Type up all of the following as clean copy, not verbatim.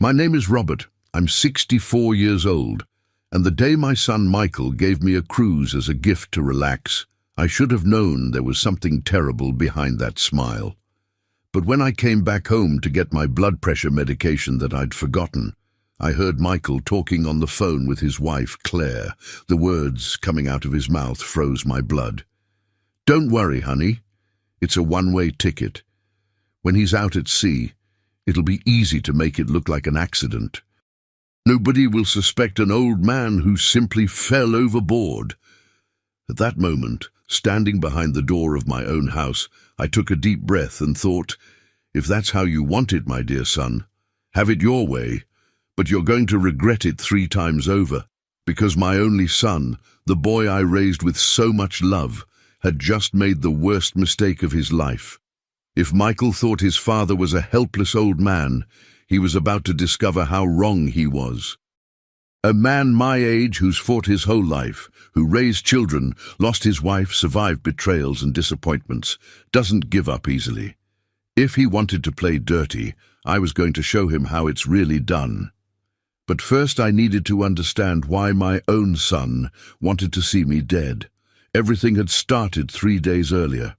My name is Robert. I'm 64 years old, and the day my son Michael gave me a cruise as a gift to relax, I should have known there was something terrible behind that smile. But when I came back home to get my blood pressure medication that I'd forgotten, I heard Michael talking on the phone with his wife, Claire. The words coming out of his mouth froze my blood. "Don't worry, honey. It's a one-way ticket. When he's out at sea, it'll be easy to make it look like an accident. Nobody will suspect an old man who simply fell overboard." At that moment, standing behind the door of my own house, I took a deep breath and thought, if that's how you want it, my dear son, have it your way, but you're going to regret it 3 times over, because my only son, the boy I raised with so much love, had just made the worst mistake of his life. If Michael thought his father was a helpless old man, he was about to discover how wrong he was. A man my age who's fought his whole life, who raised children, lost his wife, survived betrayals and disappointments, doesn't give up easily. If he wanted to play dirty, I was going to show him how it's really done. But first I needed to understand why my own son wanted to see me dead. Everything had started 3 days earlier.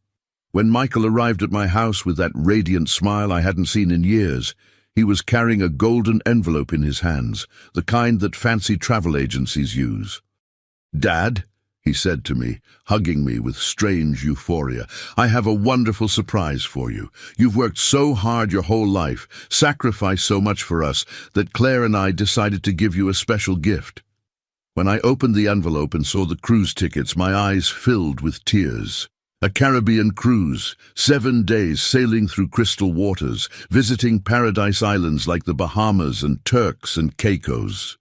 When Michael arrived at my house with that radiant smile I hadn't seen in years, he was carrying a golden envelope in his hands, the kind that fancy travel agencies use. "Dad," he said to me, hugging me with strange euphoria, "I have a wonderful surprise for you. You've worked so hard your whole life, sacrificed so much for us, that Claire and I decided to give you a special gift." When I opened the envelope and saw the cruise tickets, my eyes filled with tears. A Caribbean cruise, 7 days sailing through crystal waters, visiting paradise islands like the Bahamas and Turks and Caicos.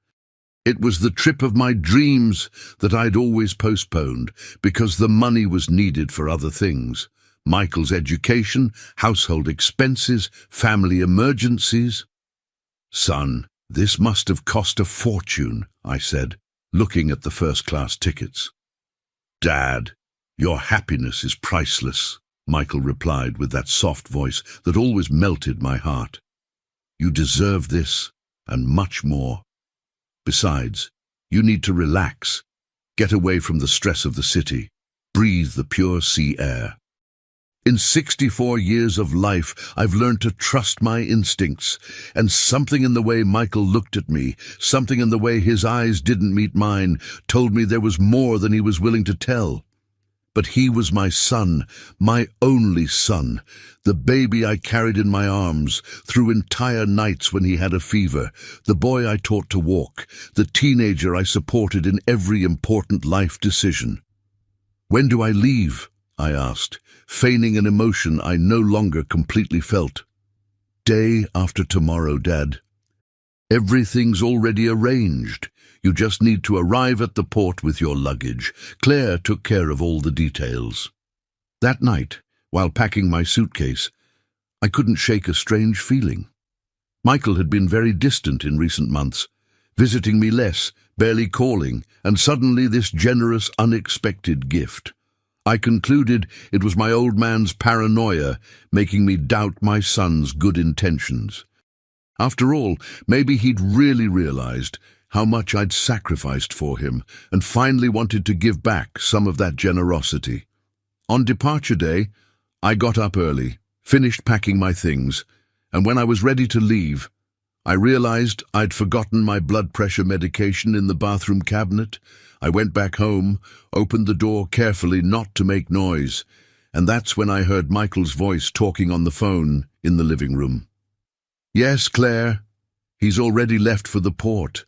It was the trip of my dreams that I'd always postponed because the money was needed for other things. Michael's education, household expenses, family emergencies. "Son, this must have cost a fortune," I said, looking at the first-class tickets. "Dad, your happiness is priceless," Michael replied with that soft voice that always melted my heart. "You deserve this, and much more. Besides, you need to relax, get away from the stress of the city, breathe the pure sea air. In 64 years of life, I've learned to trust my instincts, and something in the way Michael looked at me, something in the way his eyes didn't meet mine, told me there was more than he was willing to tell. But he was my son, my only son, the baby I carried in my arms through entire nights when he had a fever, the boy I taught to walk, the teenager I supported in every important life decision. "When do I leave?" I asked, feigning an emotion I no longer completely felt. "Day after tomorrow, Dad. Everything's already arranged. You just need to arrive at the port with your luggage. Claire took care of all the details." That night, while packing my suitcase, I couldn't shake a strange feeling. Michael had been very distant in recent months, visiting me less, barely calling, and suddenly this generous, unexpected gift. I concluded it was my old man's paranoia making me doubt my son's good intentions. After all, maybe he'd really realized how much I'd sacrificed for him, and finally wanted to give back some of that generosity. On departure day, I got up early, finished packing my things, and when I was ready to leave, I realized I'd forgotten my blood pressure medication in the bathroom cabinet. I went back home, opened the door carefully not to make noise, and that's when I heard Michael's voice talking on the phone in the living room. "Yes, Claire, he's already left for the port.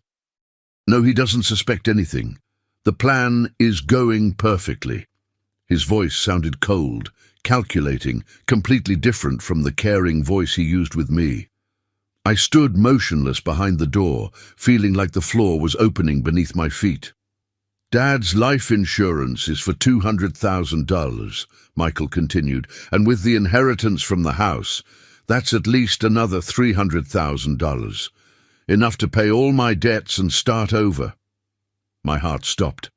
No, he doesn't suspect anything. The plan is going perfectly." His voice sounded cold, calculating, completely different from the caring voice he used with me. I stood motionless behind the door, feeling like the floor was opening beneath my feet. "Dad's life insurance is for $200,000, Michael continued, "and with the inheritance from the house, that's at least another $300,000. Enough to pay all my debts and start over." My heart stopped.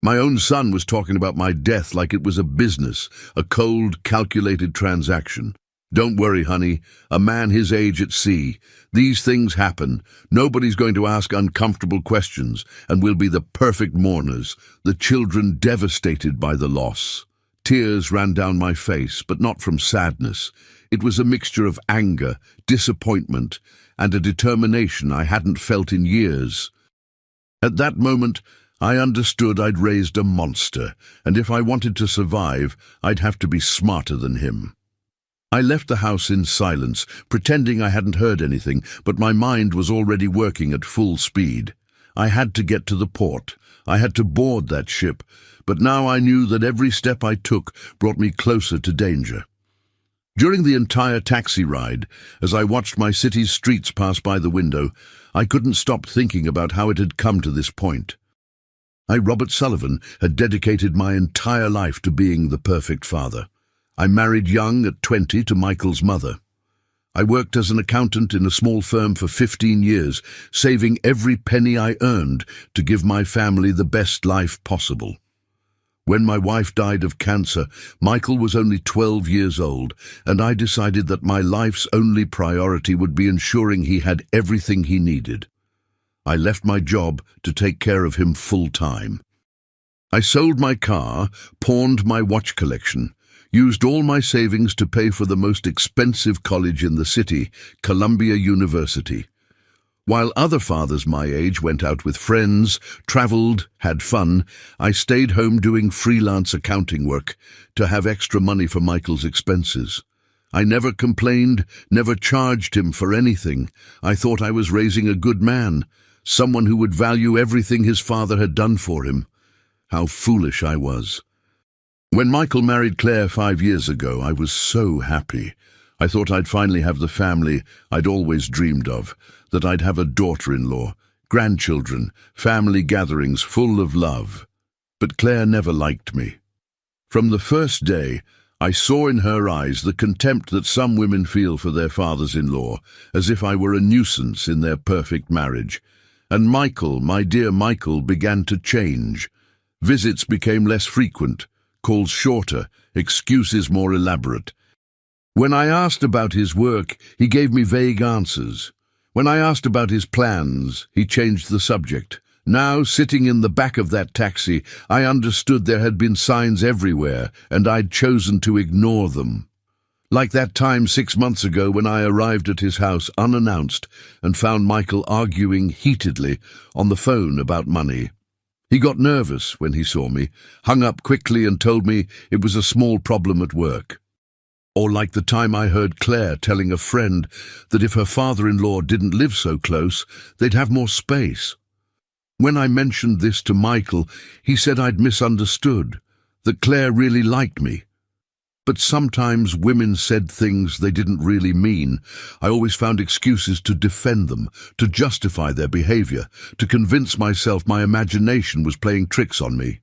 My own son was talking about my death like it was a business, a cold, calculated transaction. Don't worry, honey. A man his age at sea. These things happen. Nobody's going to ask uncomfortable questions, and we'll be the perfect mourners, the children devastated by the loss. Tears ran down my face, but not from sadness. It was a mixture of anger, disappointment, and a determination I hadn't felt in years. At that moment, I understood I'd raised a monster, and if I wanted to survive, I'd have to be smarter than him. I left the house in silence, pretending I hadn't heard anything, but my mind was already working at full speed. I had to get to the port. I had to board that ship, but now I knew that every step I took brought me closer to danger. During the entire taxi ride, as I watched my city's streets pass by the window, I couldn't stop thinking about how it had come to this point. Robert Sullivan, had dedicated my entire life to being the perfect father. I married young at 20 to Michael's mother. I worked as an accountant in a small firm for 15 years, saving every penny I earned to give my family the best life possible. When my wife died of cancer, Michael was only 12 years old, and I decided that my life's only priority would be ensuring he had everything he needed. I left my job to take care of him full-time. I sold my car, pawned my watch collection, used all my savings to pay for the most expensive college in the city, Columbia University. While other fathers my age went out with friends, traveled, had fun, I stayed home doing freelance accounting work to have extra money for Michael's expenses. I never complained, never charged him for anything. I thought I was raising a good man, someone who would value everything his father had done for him. How foolish I was. When Michael married Claire 5 years ago, I was so happy. I thought I'd finally have the family I'd always dreamed of, that I'd have a daughter-in-law, grandchildren, family gatherings full of love. But Claire never liked me. From the first day, I saw in her eyes the contempt that some women feel for their fathers-in-law, as if I were a nuisance in their perfect marriage. And Michael, my dear Michael, began to change. Visits became less frequent, calls shorter, excuses more elaborate. When I asked about his work, he gave me vague answers. When I asked about his plans, he changed the subject. Now, sitting in the back of that taxi, I understood there had been signs everywhere, and I'd chosen to ignore them. Like that time 6 months ago when I arrived at his house unannounced and found Michael arguing heatedly on the phone about money. He got nervous when he saw me, hung up quickly and told me it was a small problem at work. Or like the time I heard Claire telling a friend that if her father-in-law didn't live so close, they'd have more space. When I mentioned this to Michael, he said I'd misunderstood, that Claire really liked me. But sometimes women said things they didn't really mean. I always found excuses to defend them, to justify their behavior, to convince myself my imagination was playing tricks on me.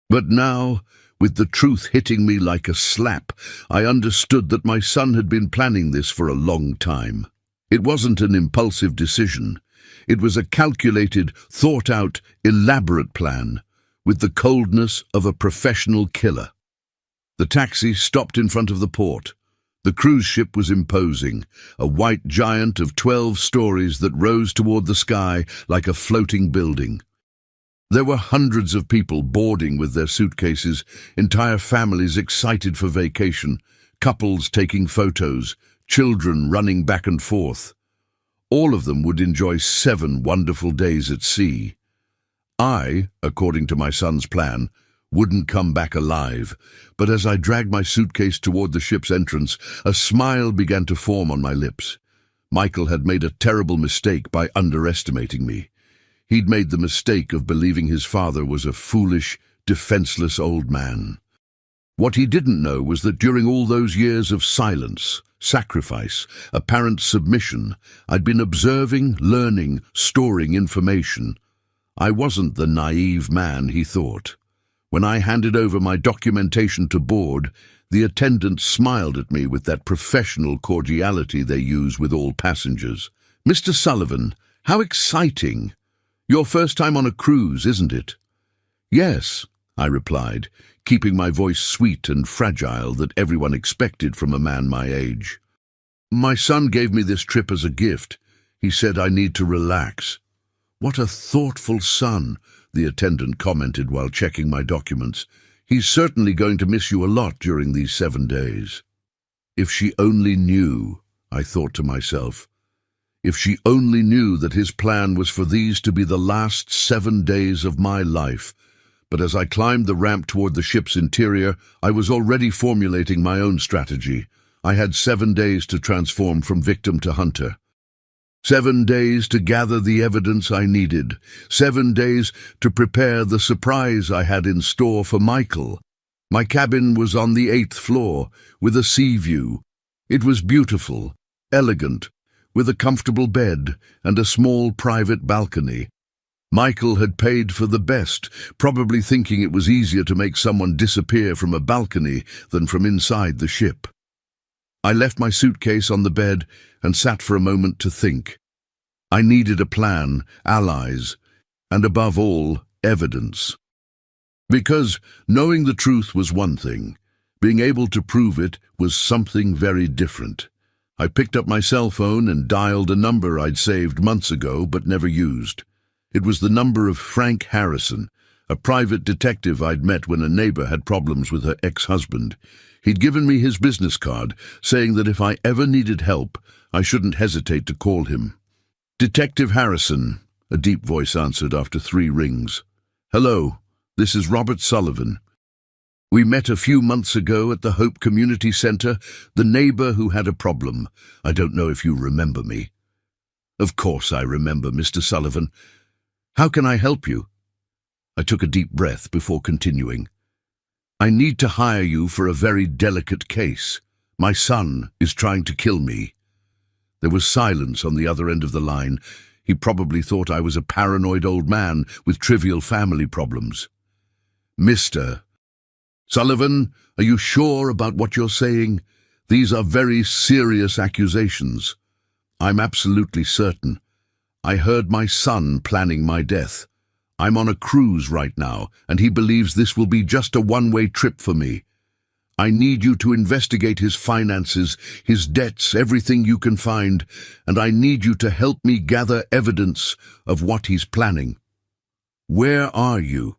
But now, with the truth hitting me like a slap, I understood that my son had been planning this for a long time. It wasn't an impulsive decision. It was a calculated, thought-out, elaborate plan, with the coldness of a professional killer. The taxi stopped in front of the port. The cruise ship was imposing, a white giant of 12 stories that rose toward the sky like a floating building. There were hundreds of people boarding with their suitcases, entire families excited for vacation, couples taking photos, children running back and forth. All of them would enjoy 7 wonderful days at sea. I, according to my son's plan, wouldn't come back alive, but as I dragged my suitcase toward the ship's entrance, a smile began to form on my lips. Michael had made a terrible mistake by underestimating me. He'd made the mistake of believing his father was a foolish, defenseless old man. What he didn't know was that during all those years of silence, sacrifice, apparent submission, I'd been observing, learning, storing information. I wasn't the naive man he thought. When I handed over my documentation to board, the attendant smiled at me with that professional cordiality they use with all passengers. "Mr. Sullivan, how exciting! Your first time on a cruise, isn't it?" "Yes," I replied, keeping my voice sweet and fragile that everyone expected from a man my age. My son gave me this trip as a gift. He said I need to relax. What a thoughtful son, the attendant commented while checking my documents. He's certainly going to miss you a lot during these 7 days. If she only knew, I thought to myself. If she only knew that his plan was for these to be the last 7 days of my life. But as I climbed the ramp toward the ship's interior, I was already formulating my own strategy. I had 7 days to transform from victim to hunter. 7 days to gather the evidence I needed. 7 days to prepare the surprise I had in store for Michael. My cabin was on the 8th floor, with a sea view. It was beautiful, elegant, with a comfortable bed and a small private balcony. Michael had paid for the best, probably thinking it was easier to make someone disappear from a balcony than from inside the ship. I left my suitcase on the bed and sat for a moment to think. I needed a plan, allies, and above all, evidence. Because knowing the truth was one thing, being able to prove it was something very different. I picked up my cell phone and dialed a number I'd saved months ago but never used. It was the number of Frank Harrison, a private detective I'd met when a neighbor had problems with her ex-husband. He'd given me his business card, saying that if I ever needed help, I shouldn't hesitate to call him. "Detective Harrison," a deep voice answered after 3 rings. "Hello, this is Robert Sullivan. We met a few months ago at the Hope Community Center, the neighbor who had a problem. I don't know if you remember me." "Of course I remember, Mr. Sullivan. How can I help you?" I took a deep breath before continuing. "I need to hire you for a very delicate case. My son is trying to kill me." There was silence on the other end of the line. He probably thought I was a paranoid old man with trivial family problems. "Mr. Sullivan, are you sure about what you're saying? These are very serious accusations." "I'm absolutely certain. I heard my son planning my death. I'm on a cruise right now, and he believes this will be just a one-way trip for me. I need you to investigate his finances, his debts, everything you can find, and I need you to help me gather evidence of what he's planning." "Where are you?"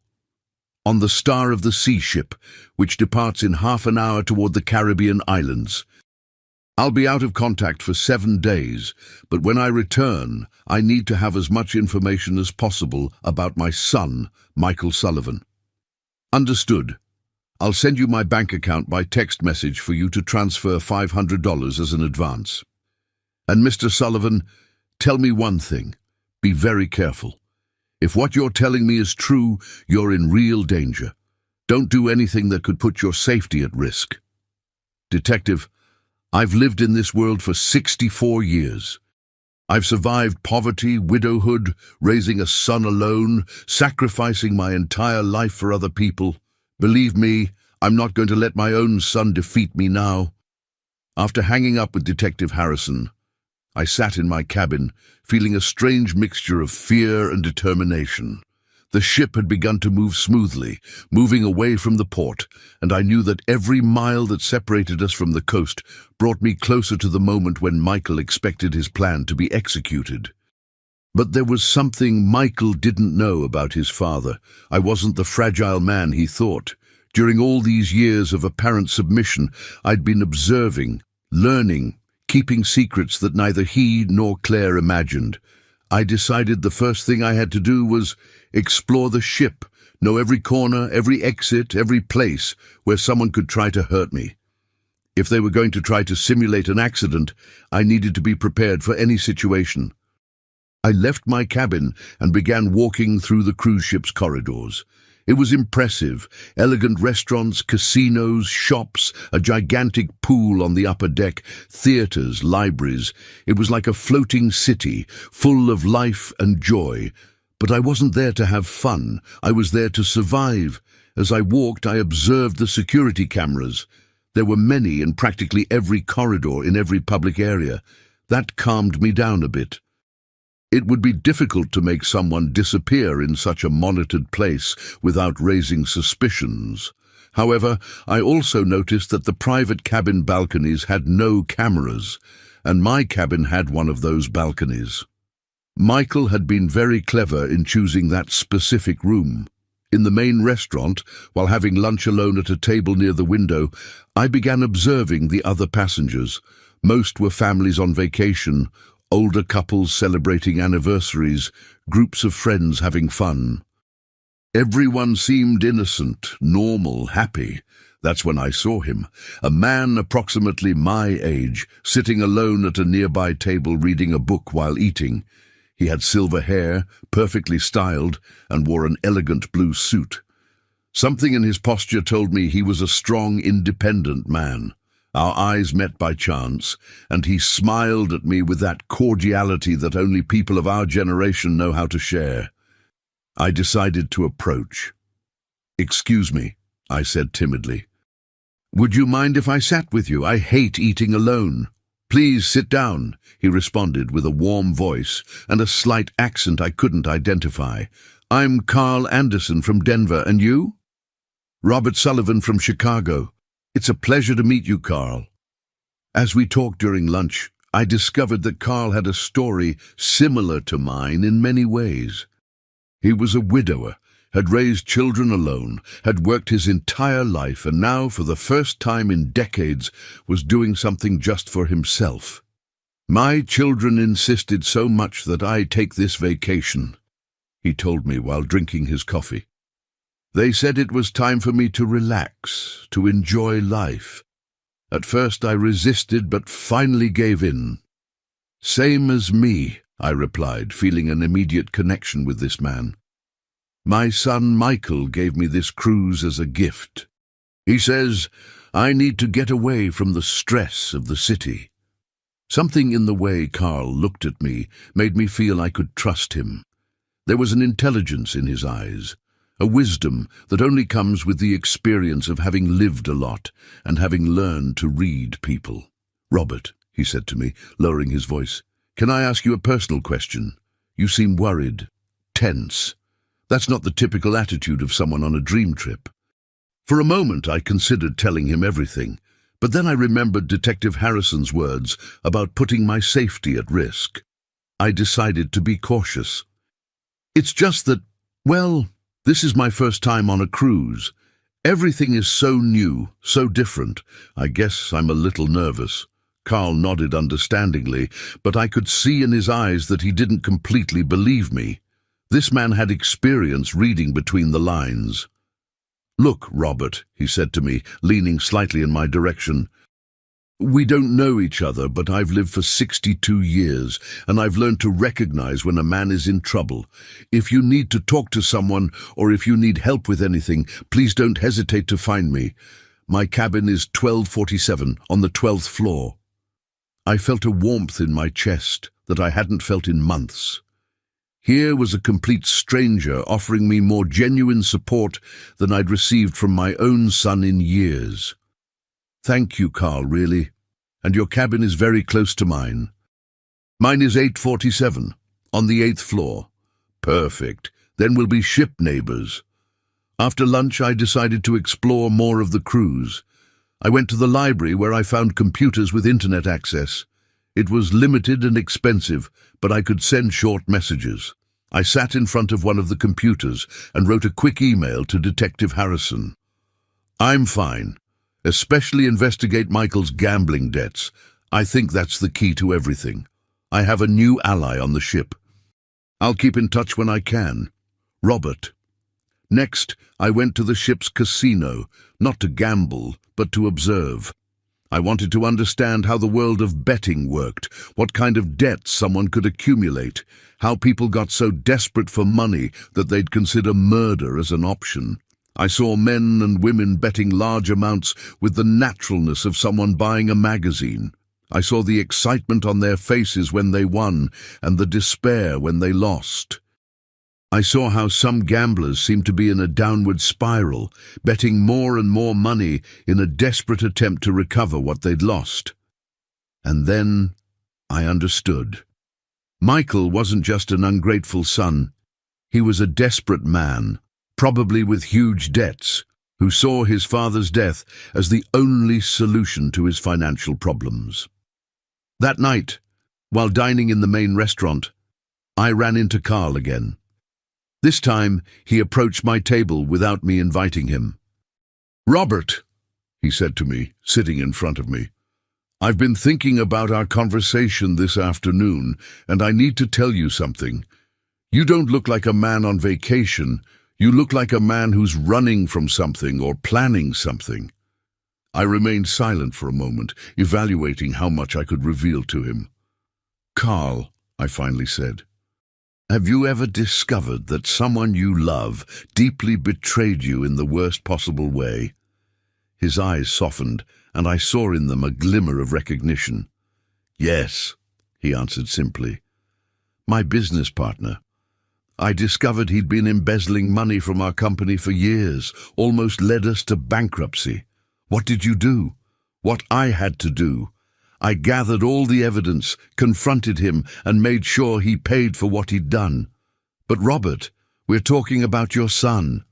"On the Star of the Sea ship, which departs in half an hour toward the Caribbean islands. I'll be out of contact for 7 days, but when I return, I need to have as much information as possible about my son, Michael Sullivan." "Understood. I'll send you my bank account by text message for you to transfer $500 as an advance. And Mr. Sullivan, tell me one thing. Be very careful. If what you're telling me is true, you're in real danger. Don't do anything that could put your safety at risk." "Detective, I've lived in this world for 64 years. I've survived poverty, widowhood, raising a son alone, sacrificing my entire life for other people. Believe me, I'm not going to let my own son defeat me now." After hanging up with Detective Harrison, I sat in my cabin, feeling a strange mixture of fear and determination. The ship had begun to move smoothly, moving away from the port, and I knew that every mile that separated us from the coast brought me closer to the moment when Michael expected his plan to be executed. But there was something Michael didn't know about his father. I wasn't the fragile man he thought. During all these years of apparent submission, I'd been observing, learning, keeping secrets that neither he nor Claire imagined. I decided the first thing I had to do was explore the ship, know every corner, every exit, every place where someone could try to hurt me. If they were going to try to simulate an accident, I needed to be prepared for any situation. I left my cabin and began walking through the cruise ship's corridors. It was impressive. Elegant restaurants, casinos, shops, a gigantic pool on the upper deck, theaters, libraries. It was like a floating city, full of life and joy. But I wasn't there to have fun. I was there to survive. As I walked, I observed the security cameras. There were many in practically every corridor in every public area. That calmed me down a bit. It would be difficult to make someone disappear in such a monitored place without raising suspicions. However, I also noticed that the private cabin balconies had no cameras, and my cabin had one of those balconies. Michael had been very clever in choosing that specific room. In the main restaurant, while having lunch alone at a table near the window, I began observing the other passengers. Most were families on vacation, older couples celebrating anniversaries, groups of friends having fun. Everyone seemed innocent, normal, happy. That's when I saw him, a man approximately my age, sitting alone at a nearby table reading a book while eating. He had silver hair, perfectly styled, and wore an elegant blue suit. Something in his posture told me he was a strong, independent man. Our eyes met by chance, and he smiled at me with that cordiality that only people of our generation know how to share. I decided to approach. "Excuse me," I said timidly. "Would you mind if I sat with you? I hate eating alone." "Please sit down," he responded with a warm voice and a slight accent I couldn't identify. "I'm Carl Anderson from Denver, and you?" "Robert Sullivan from Chicago. It's a pleasure to meet you, Carl." As we talked during lunch, I discovered that Carl had a story similar to mine in many ways. He was a widower, had raised children alone, had worked his entire life, and now, for the first time in decades, was doing something just for himself. "My children insisted so much that I take this vacation," he told me while drinking his coffee. "They said it was time for me to relax, to enjoy life. At first I resisted, but finally gave in." "Same as me," I replied, feeling an immediate connection with this man. "My son Michael gave me this cruise as a gift. He says, I need to get away from the stress of the city." Something in the way Carl looked at me made me feel I could trust him. There was an intelligence in his eyes, a wisdom that only comes with the experience of having lived a lot and having learned to read people. "Robert," he said to me, lowering his voice, "can I ask you a personal question? You seem worried, tense. That's not the typical attitude of someone on a dream trip." For a moment I considered telling him everything, but then I remembered Detective Harrison's words about putting my safety at risk. I decided to be cautious. "It's just that, well, this is my first time on a cruise. Everything is so new, so different. I guess I'm a little nervous." Carl nodded understandingly, but I could see in his eyes that he didn't completely believe me. This man had experience reading between the lines. "Look, Robert," he said to me, leaning slightly in my direction, "we don't know each other, but I've lived for 62 years, and I've learned to recognize when a man is in trouble. If you need to talk to someone, or if you need help with anything, please don't hesitate to find me. My cabin is 1247 on the 12th floor." I felt a warmth in my chest that I hadn't felt in months. Here was a complete stranger offering me more genuine support than I'd received from my own son in years. "Thank you, Carl, really. And your cabin is very close to mine." "Mine is 847, on the 8th floor." "Perfect. Then we'll be ship neighbors." After lunch, I decided to explore more of the cruise. I went to the library where I found computers with internet access. It was limited and expensive, but I could send short messages. I sat in front of one of the computers and wrote a quick email to Detective Harrison. "I'm fine. Especially investigate Michael's gambling debts. I think that's the key to everything. I have a new ally on the ship. I'll keep in touch when I can. Robert." Next, I went to the ship's casino, not to gamble, but to observe. I wanted to understand how the world of betting worked, what kind of debts someone could accumulate, how people got so desperate for money that they'd consider murder as an option. I saw men and women betting large amounts with the naturalness of someone buying a magazine. I saw the excitement on their faces when they won and the despair when they lost. I saw how some gamblers seemed to be in a downward spiral, betting more and more money in a desperate attempt to recover what they'd lost. And then I understood. Michael wasn't just an ungrateful son. He was a desperate man, probably with huge debts, who saw his father's death as the only solution to his financial problems. That night, while dining in the main restaurant, I ran into Carl again. This time, he approached my table without me inviting him. "Robert," he said to me, sitting in front of me, "I've been thinking about our conversation this afternoon, and I need to tell you something. You don't look like a man on vacation. You look like a man who's running from something or planning something." I remained silent for a moment, evaluating how much I could reveal to him. "Carl," I finally said, "have you ever discovered that someone you love deeply betrayed you in the worst possible way?" His eyes softened, and I saw in them a glimmer of recognition. "Yes," he answered simply. "My business partner. I discovered he'd been embezzling money from our company for years, almost led us to bankruptcy. What did you do? What I had to do. I gathered all the evidence, confronted him, and made sure he paid for what he'd done. But Robert, we're talking about your son."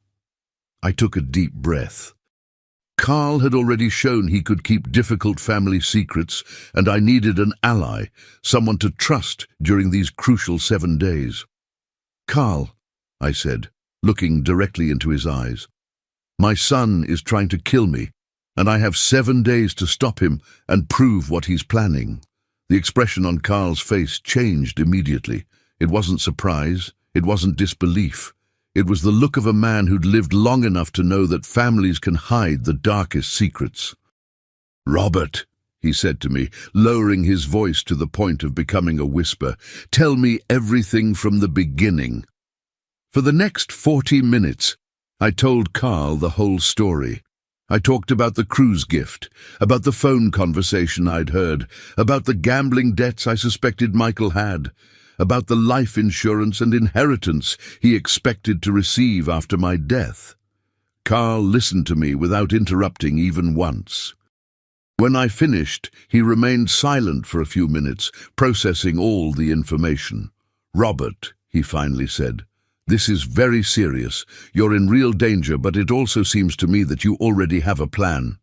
I took a deep breath. Carl had already shown he could keep difficult family secrets, and I needed an ally, someone to trust during these crucial 7 days. "Carl," I said, looking directly into his eyes, "my son is trying to kill me, and I have 7 days to stop him and prove what he's planning." The expression on Carl's face changed immediately. It wasn't surprise, it wasn't disbelief. It was the look of a man who'd lived long enough to know that families can hide the darkest secrets. "Robert," he said to me, lowering his voice to the point of becoming a whisper, "tell me everything from the beginning." For the next 40 minutes, I told Carl the whole story. I talked about the cruise gift, about the phone conversation I'd heard, about the gambling debts I suspected Michael had, about the life insurance and inheritance he expected to receive after my death. Carl listened to me without interrupting even once. When I finished, he remained silent for a few minutes, processing all the information. "Robert," he finally said, "this is very serious. You're in real danger, but it also seems to me that you already have a plan."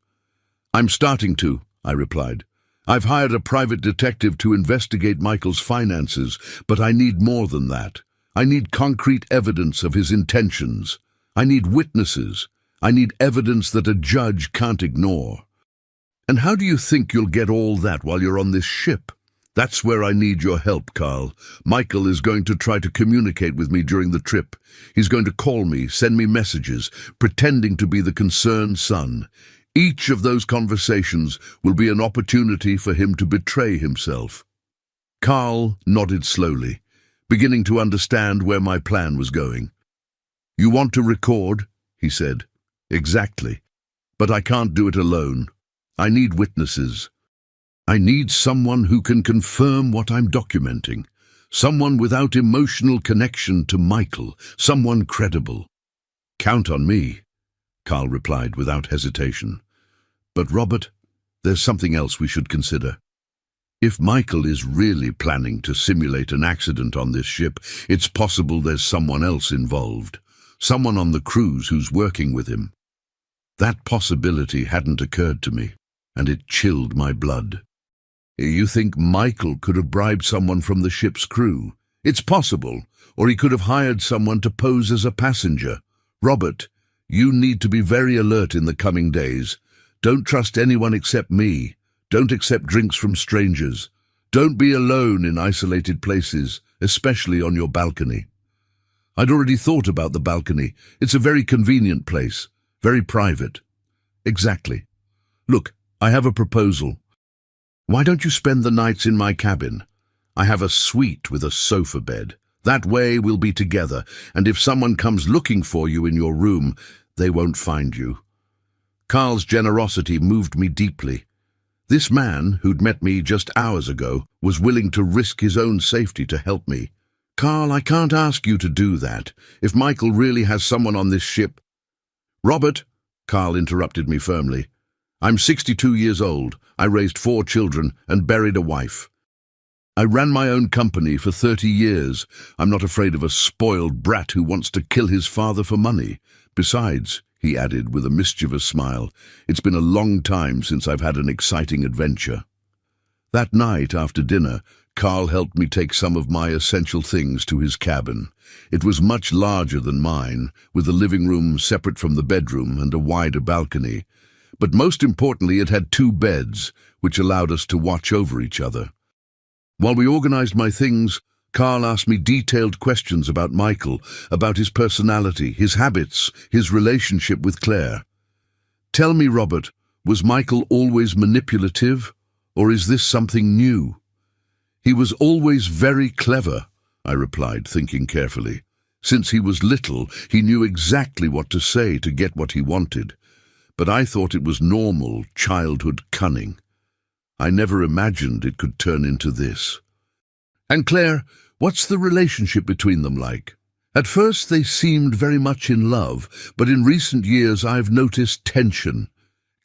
"I'm starting to," I replied. "I've hired a private detective to investigate Michael's finances, but I need more than that. I need concrete evidence of his intentions. I need witnesses. I need evidence that a judge can't ignore." "And how do you think you'll get all that while you're on this ship?" "That's where I need your help, Carl. Michael is going to try to communicate with me during the trip. He's going to call me, send me messages, pretending to be the concerned son. Each of those conversations will be an opportunity for him to betray himself." Carl nodded slowly, beginning to understand where my plan was going. "You want to record?" he said. "Exactly. But I can't do it alone. I need witnesses. I need someone who can confirm what I'm documenting. Someone without emotional connection to Michael. Someone credible." "Count on me," Carl replied without hesitation. "But Robert, there's something else we should consider. If Michael is really planning to simulate an accident on this ship, it's possible there's someone else involved. Someone on the cruise who's working with him." That possibility hadn't occurred to me, and it chilled my blood. "You think Michael could have bribed someone from the ship's crew?" "It's possible, or he could have hired someone to pose as a passenger. Robert, you need to be very alert in the coming days. Don't trust anyone except me. Don't accept drinks from strangers. Don't be alone in isolated places, especially on your balcony." I'd already thought about the balcony. It's a very convenient place, very private. "Exactly. Look, I have a proposal. Why don't you spend the nights in my cabin? I have a suite with a sofa bed. That way we'll be together, and if someone comes looking for you in your room, they won't find you." Carl's generosity moved me deeply. This man, who'd met me just hours ago, was willing to risk his own safety to help me. "Carl, I can't ask you to do that. If Michael really has someone on this ship—" "Robert," Carl interrupted me firmly, "I'm 62 years old. I raised 4 children and buried a wife. I ran my own company for 30 years. I'm not afraid of a spoiled brat who wants to kill his father for money. Besides, he added with a mischievous smile, it's been a long time since I've had an exciting adventure. That night after dinner, Carl helped me take some of my essential things to his cabin. It was much larger than mine, with the living room separate from the bedroom and a wider balcony. But most importantly, it had 2 beds, which allowed us to watch over each other. While we organized my things, Carl asked me detailed questions about Michael, about his personality, his habits, his relationship with Claire. Tell me, Robert, was Michael always manipulative, or is this something new? He was always very clever, I replied, thinking carefully. Since he was little, he knew exactly what to say to get what he wanted. But I thought it was normal childhood cunning. I never imagined it could turn into this. And Claire, what's the relationship between them like? At first they seemed very much in love, but in recent years I've noticed tension.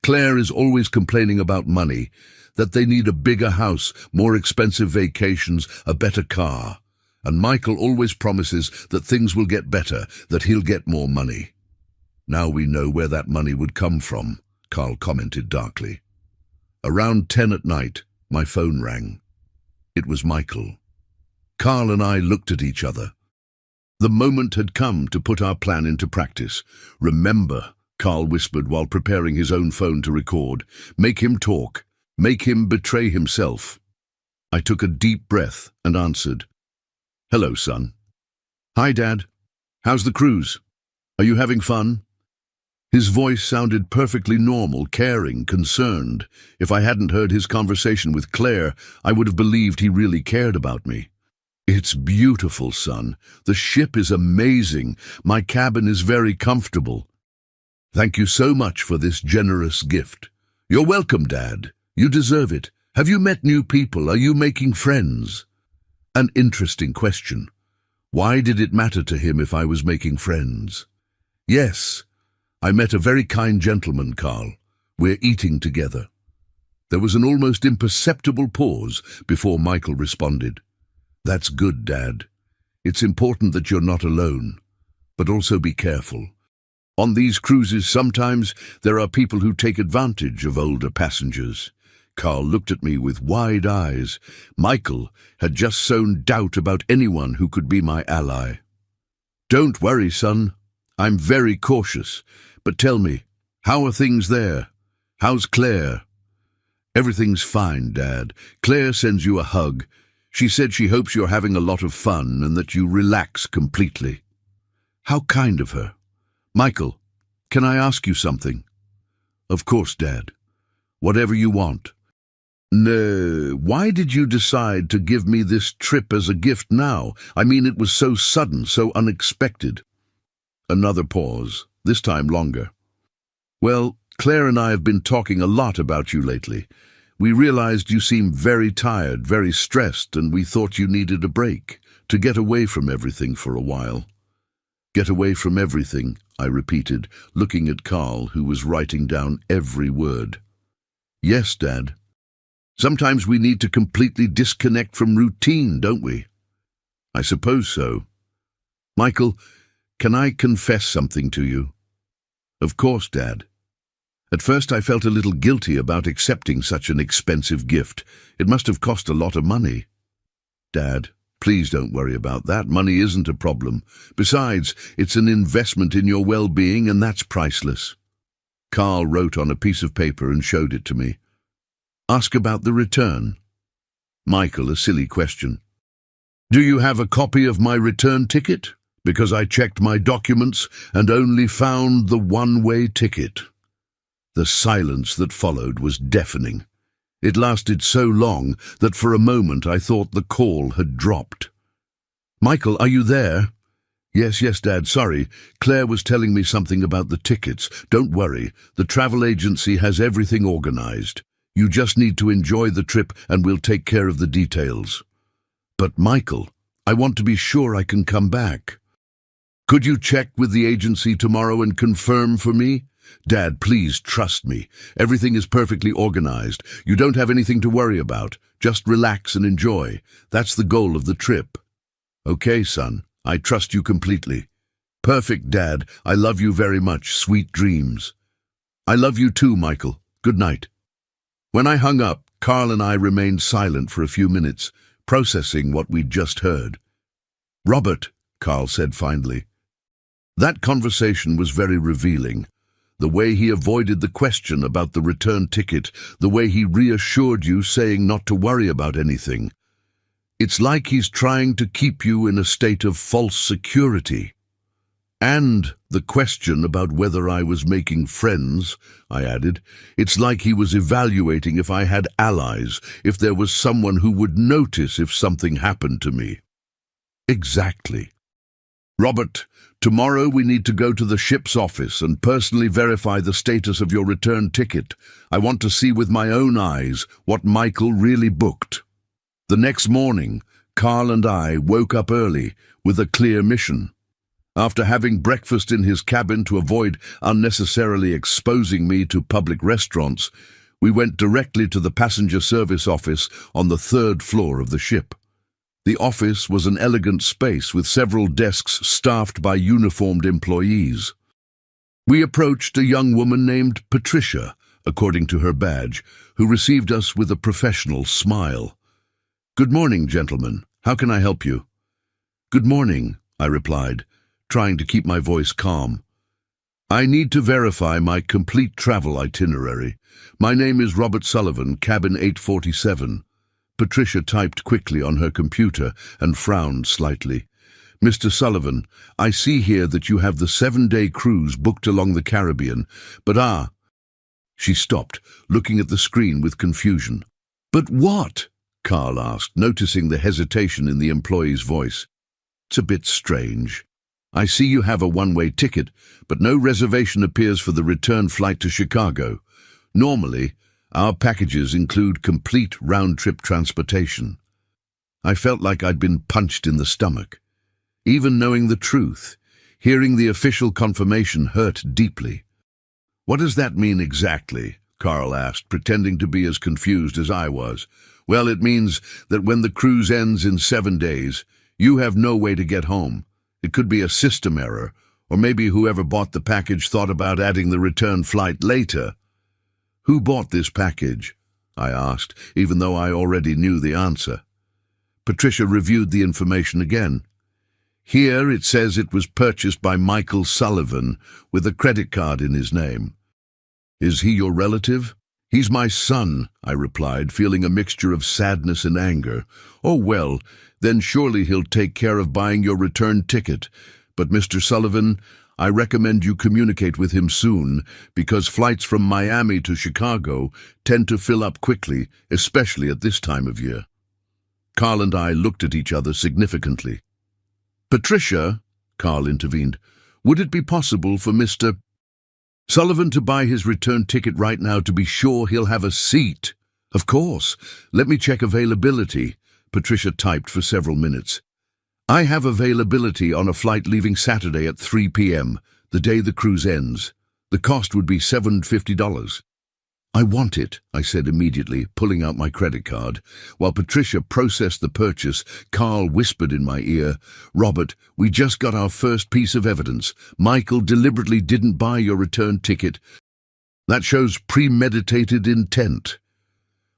Claire is always complaining about money, that they need a bigger house, more expensive vacations, a better car. And Michael always promises that things will get better, that he'll get more money. Now we know where that money would come from, Carl commented darkly. Around 10 at night, my phone rang. It was Michael. Carl and I looked at each other. The moment had come to put our plan into practice. Remember, Carl whispered while preparing his own phone to record. Make him talk. Make him betray himself. I took a deep breath and answered. Hello, son. Hi, Dad. How's the cruise? Are you having fun? His voice sounded perfectly normal, caring, concerned. If I hadn't heard his conversation with Claire, I would have believed he really cared about me. It's beautiful, son. The ship is amazing. My cabin is very comfortable. Thank you so much for this generous gift. You're welcome, Dad. You deserve it. Have you met new people? Are you making friends? An interesting question. Why did it matter to him if I was making friends? Yes. I met a very kind gentleman, Carl. We're eating together. There was an almost imperceptible pause before Michael responded. That's good, Dad. It's important that you're not alone, but also be careful. On these cruises, sometimes there are people who take advantage of older passengers. Carl looked at me with wide eyes. Michael had just sown doubt about anyone who could be my ally. Don't worry, son. I'm very cautious. But tell me, how are things there? How's Claire? Everything's fine, Dad. Claire sends you a hug. She said she hopes you're having a lot of fun and that you relax completely. How kind of her. Michael, can I ask you something? Of course, Dad. Whatever you want. No, why did you decide to give me this trip as a gift now? I mean, it was so sudden, so unexpected. Another pause. This time longer. Well, Claire and I have been talking a lot about you lately. We realized you seem very tired, very stressed, and we thought you needed a break, to get away from everything for a while. Get away from everything, I repeated, looking at Carl, who was writing down every word. Yes, Dad. Sometimes we need to completely disconnect from routine, don't we? I suppose so. Michael, can I confess something to you? Of course, Dad. At first I felt a little guilty about accepting such an expensive gift. It must have cost a lot of money. Dad, please don't worry about that. Money isn't a problem. Besides, it's an investment in your well-being, and that's priceless. Carl wrote on a piece of paper and showed it to me. Ask about the return. Michael, a silly question. Do you have a copy of my return ticket? Because I checked my documents and only found the one-way ticket. The silence that followed was deafening. It lasted so long that for a moment I thought the call had dropped. Michael, are you there? Yes, Dad, sorry. Claire was telling me something about the tickets. Don't worry, the travel agency has everything organized. You just need to enjoy the trip and we'll take care of the details. But Michael, I want to be sure I can come back. Could you check with the agency tomorrow and confirm for me? Dad, please trust me. Everything is perfectly organized. You don't have anything to worry about. Just relax and enjoy. That's the goal of the trip. Okay, son, I trust you completely. Perfect, Dad. I love you very much. Sweet dreams. I love you too, Michael. Good night. When I hung up, Carl and I remained silent for a few minutes, processing what we'd just heard. Robert, Carl said finally. That conversation was very revealing. The way he avoided the question about the return ticket, the way he reassured you, saying not to worry about anything. It's like he's trying to keep you in a state of false security. And the question about whether I was making friends, I added. It's like he was evaluating if I had allies, if there was someone who would notice if something happened to me. Exactly. Robert, tomorrow we need to go to the ship's office and personally verify the status of your return ticket. I want to see with my own eyes what Michael really booked. The next morning, Carl and I woke up early with a clear mission. After having breakfast in his cabin to avoid unnecessarily exposing me to public restaurants, we went directly to the passenger service office on the 3rd floor of the ship. The office was an elegant space with several desks staffed by uniformed employees. We approached a young woman named Patricia, according to her badge, who received us with a professional smile. "Good morning, gentlemen. How can I help you?" "Good morning," I replied, trying to keep my voice calm. "I need to verify my complete travel itinerary. My name is Robert Sullivan, cabin 847. Patricia typed quickly on her computer and frowned slightly. "Mr. Sullivan, I see here that you have the 7-day cruise booked along the Caribbean, but She stopped, looking at the screen with confusion. "But what?" Carl asked, noticing the hesitation in the employee's voice. "It's a bit strange. I see you have a one-way ticket, but no reservation appears for the return flight to Chicago. Normally, our packages include complete round-trip transportation." I felt like I'd been punched in the stomach. Even knowing the truth, hearing the official confirmation hurt deeply. "What does that mean exactly?" Carl asked, pretending to be as confused as I was. "Well, it means that when the cruise ends in 7 days, you have no way to get home. It could be a system error, or maybe whoever bought the package thought about adding the return flight later." "Who bought this package?" I asked, even though I already knew the answer. Patricia reviewed the information again. "Here it says it was purchased by Michael Sullivan, with a credit card in his name." "Is he your relative?" "He's my son," I replied, feeling a mixture of sadness and anger. "Oh well, then surely he'll take care of buying your return ticket. But Mr. Sullivan, I recommend you communicate with him soon, because flights from Miami to Chicago tend to fill up quickly, especially at this time of year." Carl and I looked at each other significantly. "Patricia," Carl intervened, "would it be possible for Mr. Sullivan to buy his return ticket right now to be sure he'll have a seat?" "Of course. Let me check availability." Patricia typed for several minutes. "I have availability on a flight leaving Saturday at 3 p.m., the day the cruise ends. The cost would be $750. "I want it," I said immediately, pulling out my credit card. While Patricia processed the purchase, Carl whispered in my ear, "Robert, we just got our first piece of evidence. Michael deliberately didn't buy your return ticket. That shows premeditated intent."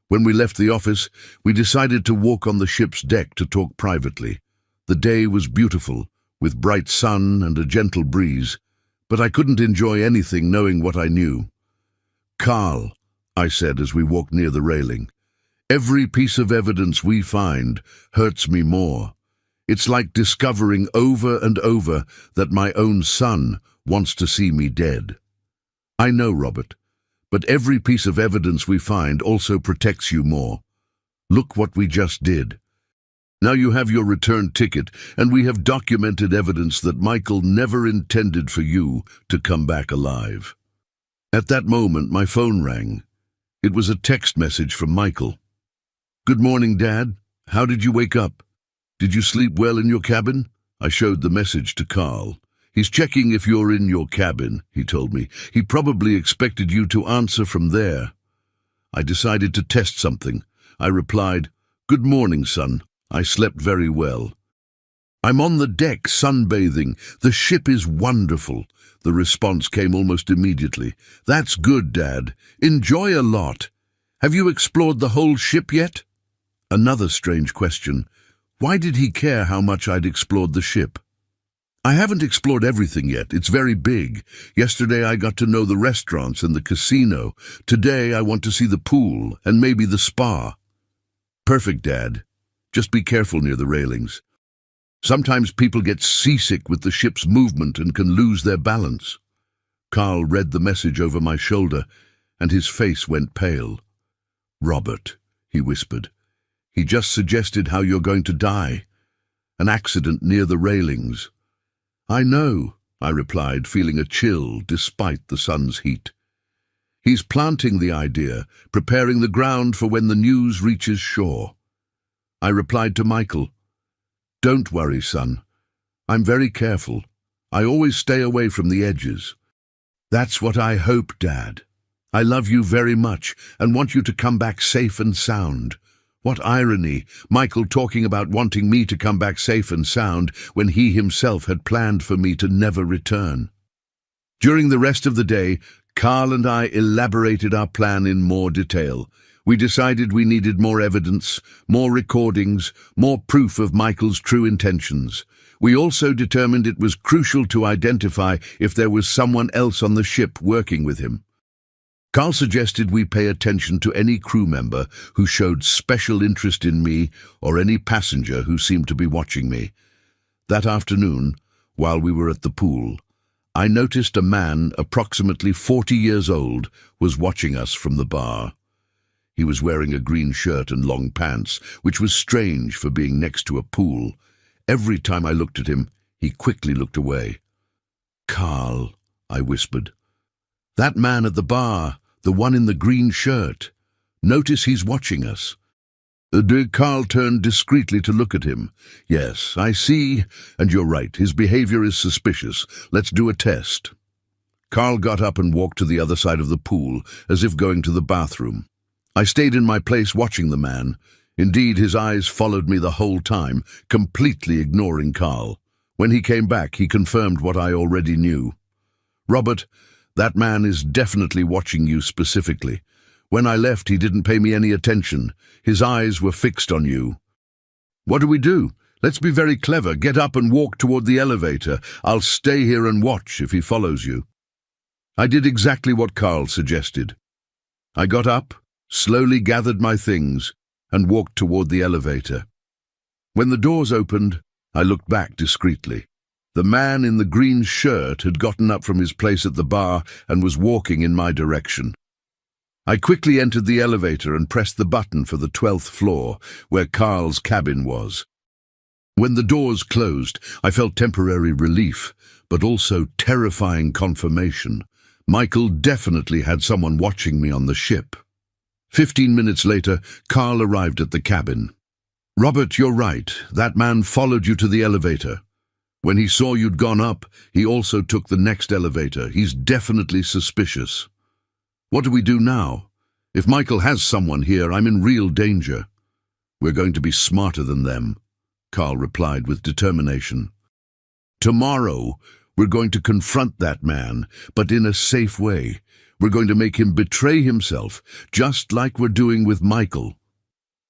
When we left the office, we decided to walk on the ship's deck to talk privately. The day was beautiful, with bright sun and a gentle breeze, but I couldn't enjoy anything knowing what I knew. "Carl," I said as we walked near the railing, "every piece of evidence we find hurts me more. It's like discovering over and over that my own son wants to see me dead." "I know, Robert, but every piece of evidence we find also protects you more. Look what we just did. Now you have your return ticket, and we have documented evidence that Michael never intended for you to come back alive." At that moment, my phone rang. It was a text message from Michael. "Good morning, Dad. How did you wake up? Did you sleep well in your cabin?" I showed the message to Carl. He's checking if you're in your cabin, he told me. He probably expected you to answer from there. I decided to test something. I replied, "Good morning, son. I slept very well." "I'm on the deck sunbathing. The ship is wonderful." The response came almost immediately. "That's good, Dad. Enjoy a lot. Have you explored the whole ship yet?" Another strange question. Why did he care how much I'd explored the ship? "I haven't explored everything yet. It's very big. Yesterday I got to know the restaurants and the casino. Today I want to see the pool and maybe the spa." "Perfect, Dad. Just be careful near the railings. Sometimes people get seasick with the ship's movement and can lose their balance." Carl read the message over my shoulder, and his face went pale. "Robert," he whispered. "He just suggested how you're going to die. An accident near the railings." "I know," I replied, feeling a chill despite the sun's heat. "He's planting the idea, preparing the ground for when the news reaches shore." I replied to Michael, "Don't worry, son. I'm very careful. I always stay away from the edges." "That's what I hope, Dad. I love you very much and want you to come back safe and sound." What irony, Michael talking about wanting me to come back safe and sound when he himself had planned for me to never return. During the rest of the day, Carl and I elaborated our plan in more detail. We decided we needed more evidence, more recordings, more proof of Michael's true intentions. We also determined it was crucial to identify if there was someone else on the ship working with him. Carl suggested we pay attention to any crew member who showed special interest in me or any passenger who seemed to be watching me. That afternoon, while we were at the pool, I noticed a man approximately 40 years old was watching us from the bar. He was wearing a green shirt and long pants, which was strange for being next to a pool. Every time I looked at him, he quickly looked away. "Carl," I whispered. "That man at the bar, the one in the green shirt. Notice he's watching us." Carl turned discreetly to look at him. "Yes, I see, and you're right. His behavior is suspicious. Let's do a test." Carl got up and walked to the other side of the pool, as if going to the bathroom. I stayed in my place watching the man. Indeed, his eyes followed me the whole time, completely ignoring Carl. When he came back, he confirmed what I already knew. "Robert, that man is definitely watching you specifically. When I left, he didn't pay me any attention. His eyes were fixed on you." "What do we do? Let's be very clever. Get up and walk toward the elevator. I'll stay here and watch if he follows you." I did exactly what Carl suggested. I got up, slowly gathered my things, and walked toward the elevator. When the doors opened, I looked back discreetly. The man in the green shirt had gotten up from his place at the bar and was walking in my direction. I quickly entered the elevator and pressed the button for the 12th floor, where Carl's cabin was. When the doors closed, I felt temporary relief, but also terrifying confirmation. Michael definitely had someone watching me on the ship. 15 minutes later, Carl arrived at the cabin. "Robert, you're right. That man followed you to the elevator. When he saw you'd gone up, he also took the next elevator. He's definitely suspicious." "What do we do now? If Michael has someone here, I'm in real danger." "We're going to be smarter than them," Carl replied with determination. "Tomorrow, we're going to confront that man, but in a safe way. We're going to make him betray himself, just like we're doing with Michael."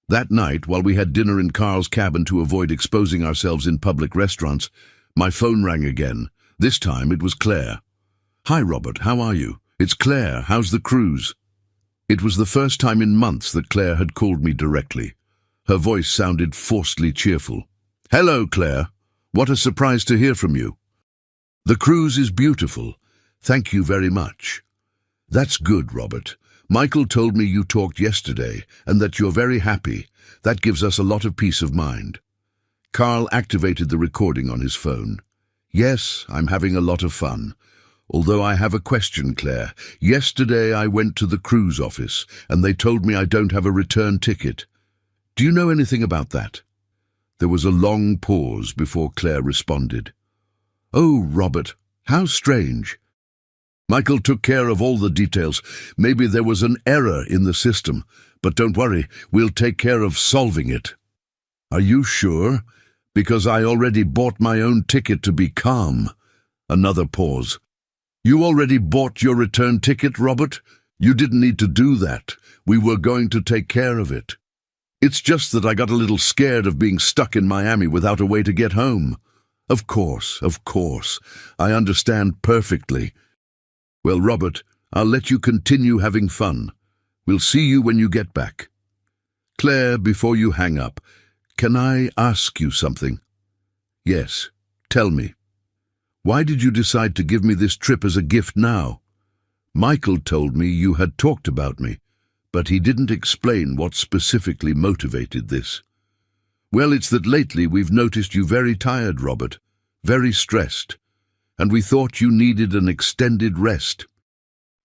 That night, while we had dinner in Carl's cabin to avoid exposing ourselves in public restaurants, my phone rang again. This time it was Claire. "Hi, Robert, how are you? It's Claire. How's the cruise?" It was the first time in months that Claire had called me directly. Her voice sounded forcedly cheerful. "Hello, Claire. What a surprise to hear from you." "The cruise is beautiful. Thank you very much." "That's good, Robert. Michael told me you talked yesterday and that you're very happy. That gives us a lot of peace of mind." Carl activated the recording on his phone. "Yes, I'm having a lot of fun. Although I have a question, Claire. Yesterday I went to the cruise office and they told me I don't have a return ticket. Do you know anything about that?" There was a long pause before Claire responded. Oh, Robert, how strange. Michael took care of all the details. Maybe there was an error in the system, but don't worry, we'll take care of solving it. Are you sure? Because I already bought my own ticket to be calm. Another pause. You already bought your return ticket, Robert? You didn't need to do that. We were going to take care of it. It's just that I got a little scared of being stuck in Miami without a way to get home. Of course. I understand perfectly. Well, Robert, I'll let you continue having fun. We'll see you when you get back. Claire, before you hang up, can I ask you something? Yes, tell me. Why did you decide to give me this trip as a gift now? Michael told me you had talked about me, but he didn't explain what specifically motivated this. Well, it's that lately we've noticed you very tired, Robert, very stressed, and we thought you needed an extended rest.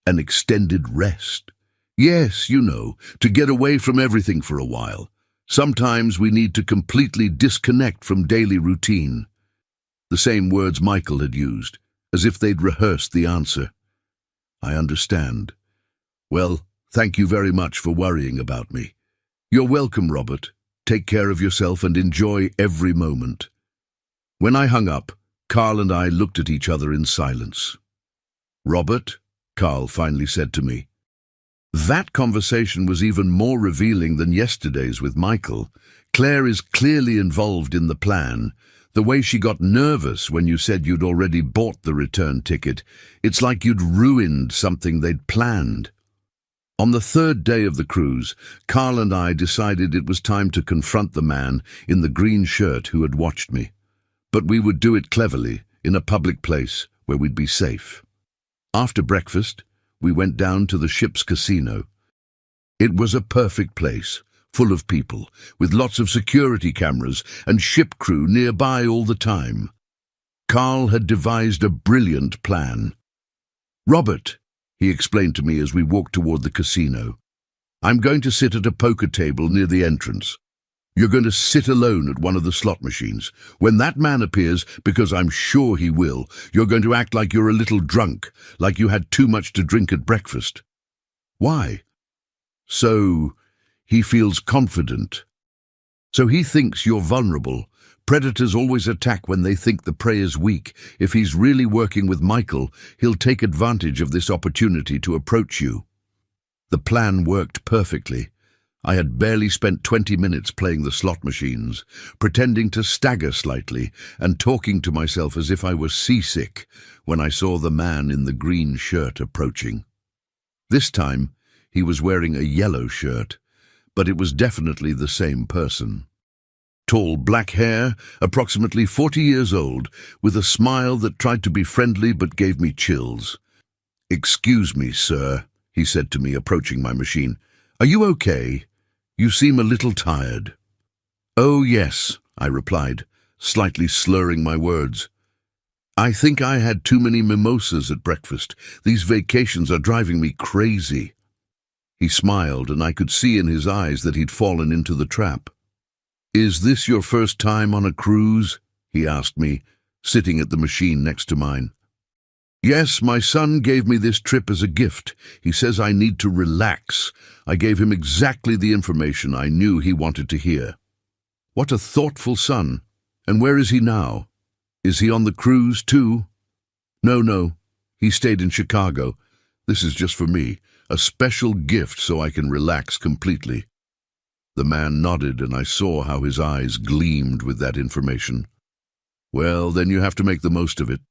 An extended rest? Yes, you know, to get away from everything for a while. Sometimes we need to completely disconnect from daily routine. The same words Michael had used, as if they'd rehearsed the answer. I understand. Well, thank you very much for worrying about me. You're welcome, Robert. Take care of yourself and enjoy every moment. When I hung up, Carl and I looked at each other in silence. Robert, Carl finally said to me. That conversation was even more revealing than yesterday's with Michael. Claire is clearly involved in the plan. The way she got nervous when you said you'd already bought the return ticket, it's like you'd ruined something they'd planned. On the third day of the cruise, Carl and I decided it was time to confront the man in the green shirt who had watched me. But we would do it cleverly, in a public place where we'd be safe. After breakfast, we went down to the ship's casino. It was a perfect place, full of people, with lots of security cameras and ship crew nearby all the time. Carl had devised a brilliant plan. Robert, he explained to me as we walked toward the casino, I'm going to sit at a poker table near the entrance. You're going to sit alone at one of the slot machines. When that man appears, because I'm sure he will, you're going to act like you're a little drunk, like you had too much to drink at breakfast. Why? So he feels confident. So he thinks you're vulnerable. Predators always attack when they think the prey is weak. If he's really working with Michael, he'll take advantage of this opportunity to approach you. The plan worked perfectly. I had barely spent 20 minutes playing the slot machines, pretending to stagger slightly and talking to myself as if I was seasick when I saw the man in the green shirt approaching. This time, he was wearing a yellow shirt, but it was definitely the same person. Tall black hair, approximately 40 years old, with a smile that tried to be friendly but gave me chills. "Excuse me, sir," he said to me, approaching my machine. "Are you okay? You seem a little tired." "Oh, yes," I replied, slightly slurring my words. "I think I had too many mimosas at breakfast. These vacations are driving me crazy." He smiled, and I could see in his eyes that he'd fallen into the trap. "Is this your first time on a cruise?" he asked me, sitting at the machine next to mine. "Yes, my son gave me this trip as a gift. He says I need to relax. I gave him exactly the information I knew he wanted to hear." "What a thoughtful son. And where is he now? Is he on the cruise too?" No. He stayed in Chicago. This is just for me, a special gift so I can relax completely." The man nodded, and I saw how his eyes gleamed with that information. "Well, then you have to make the most of it.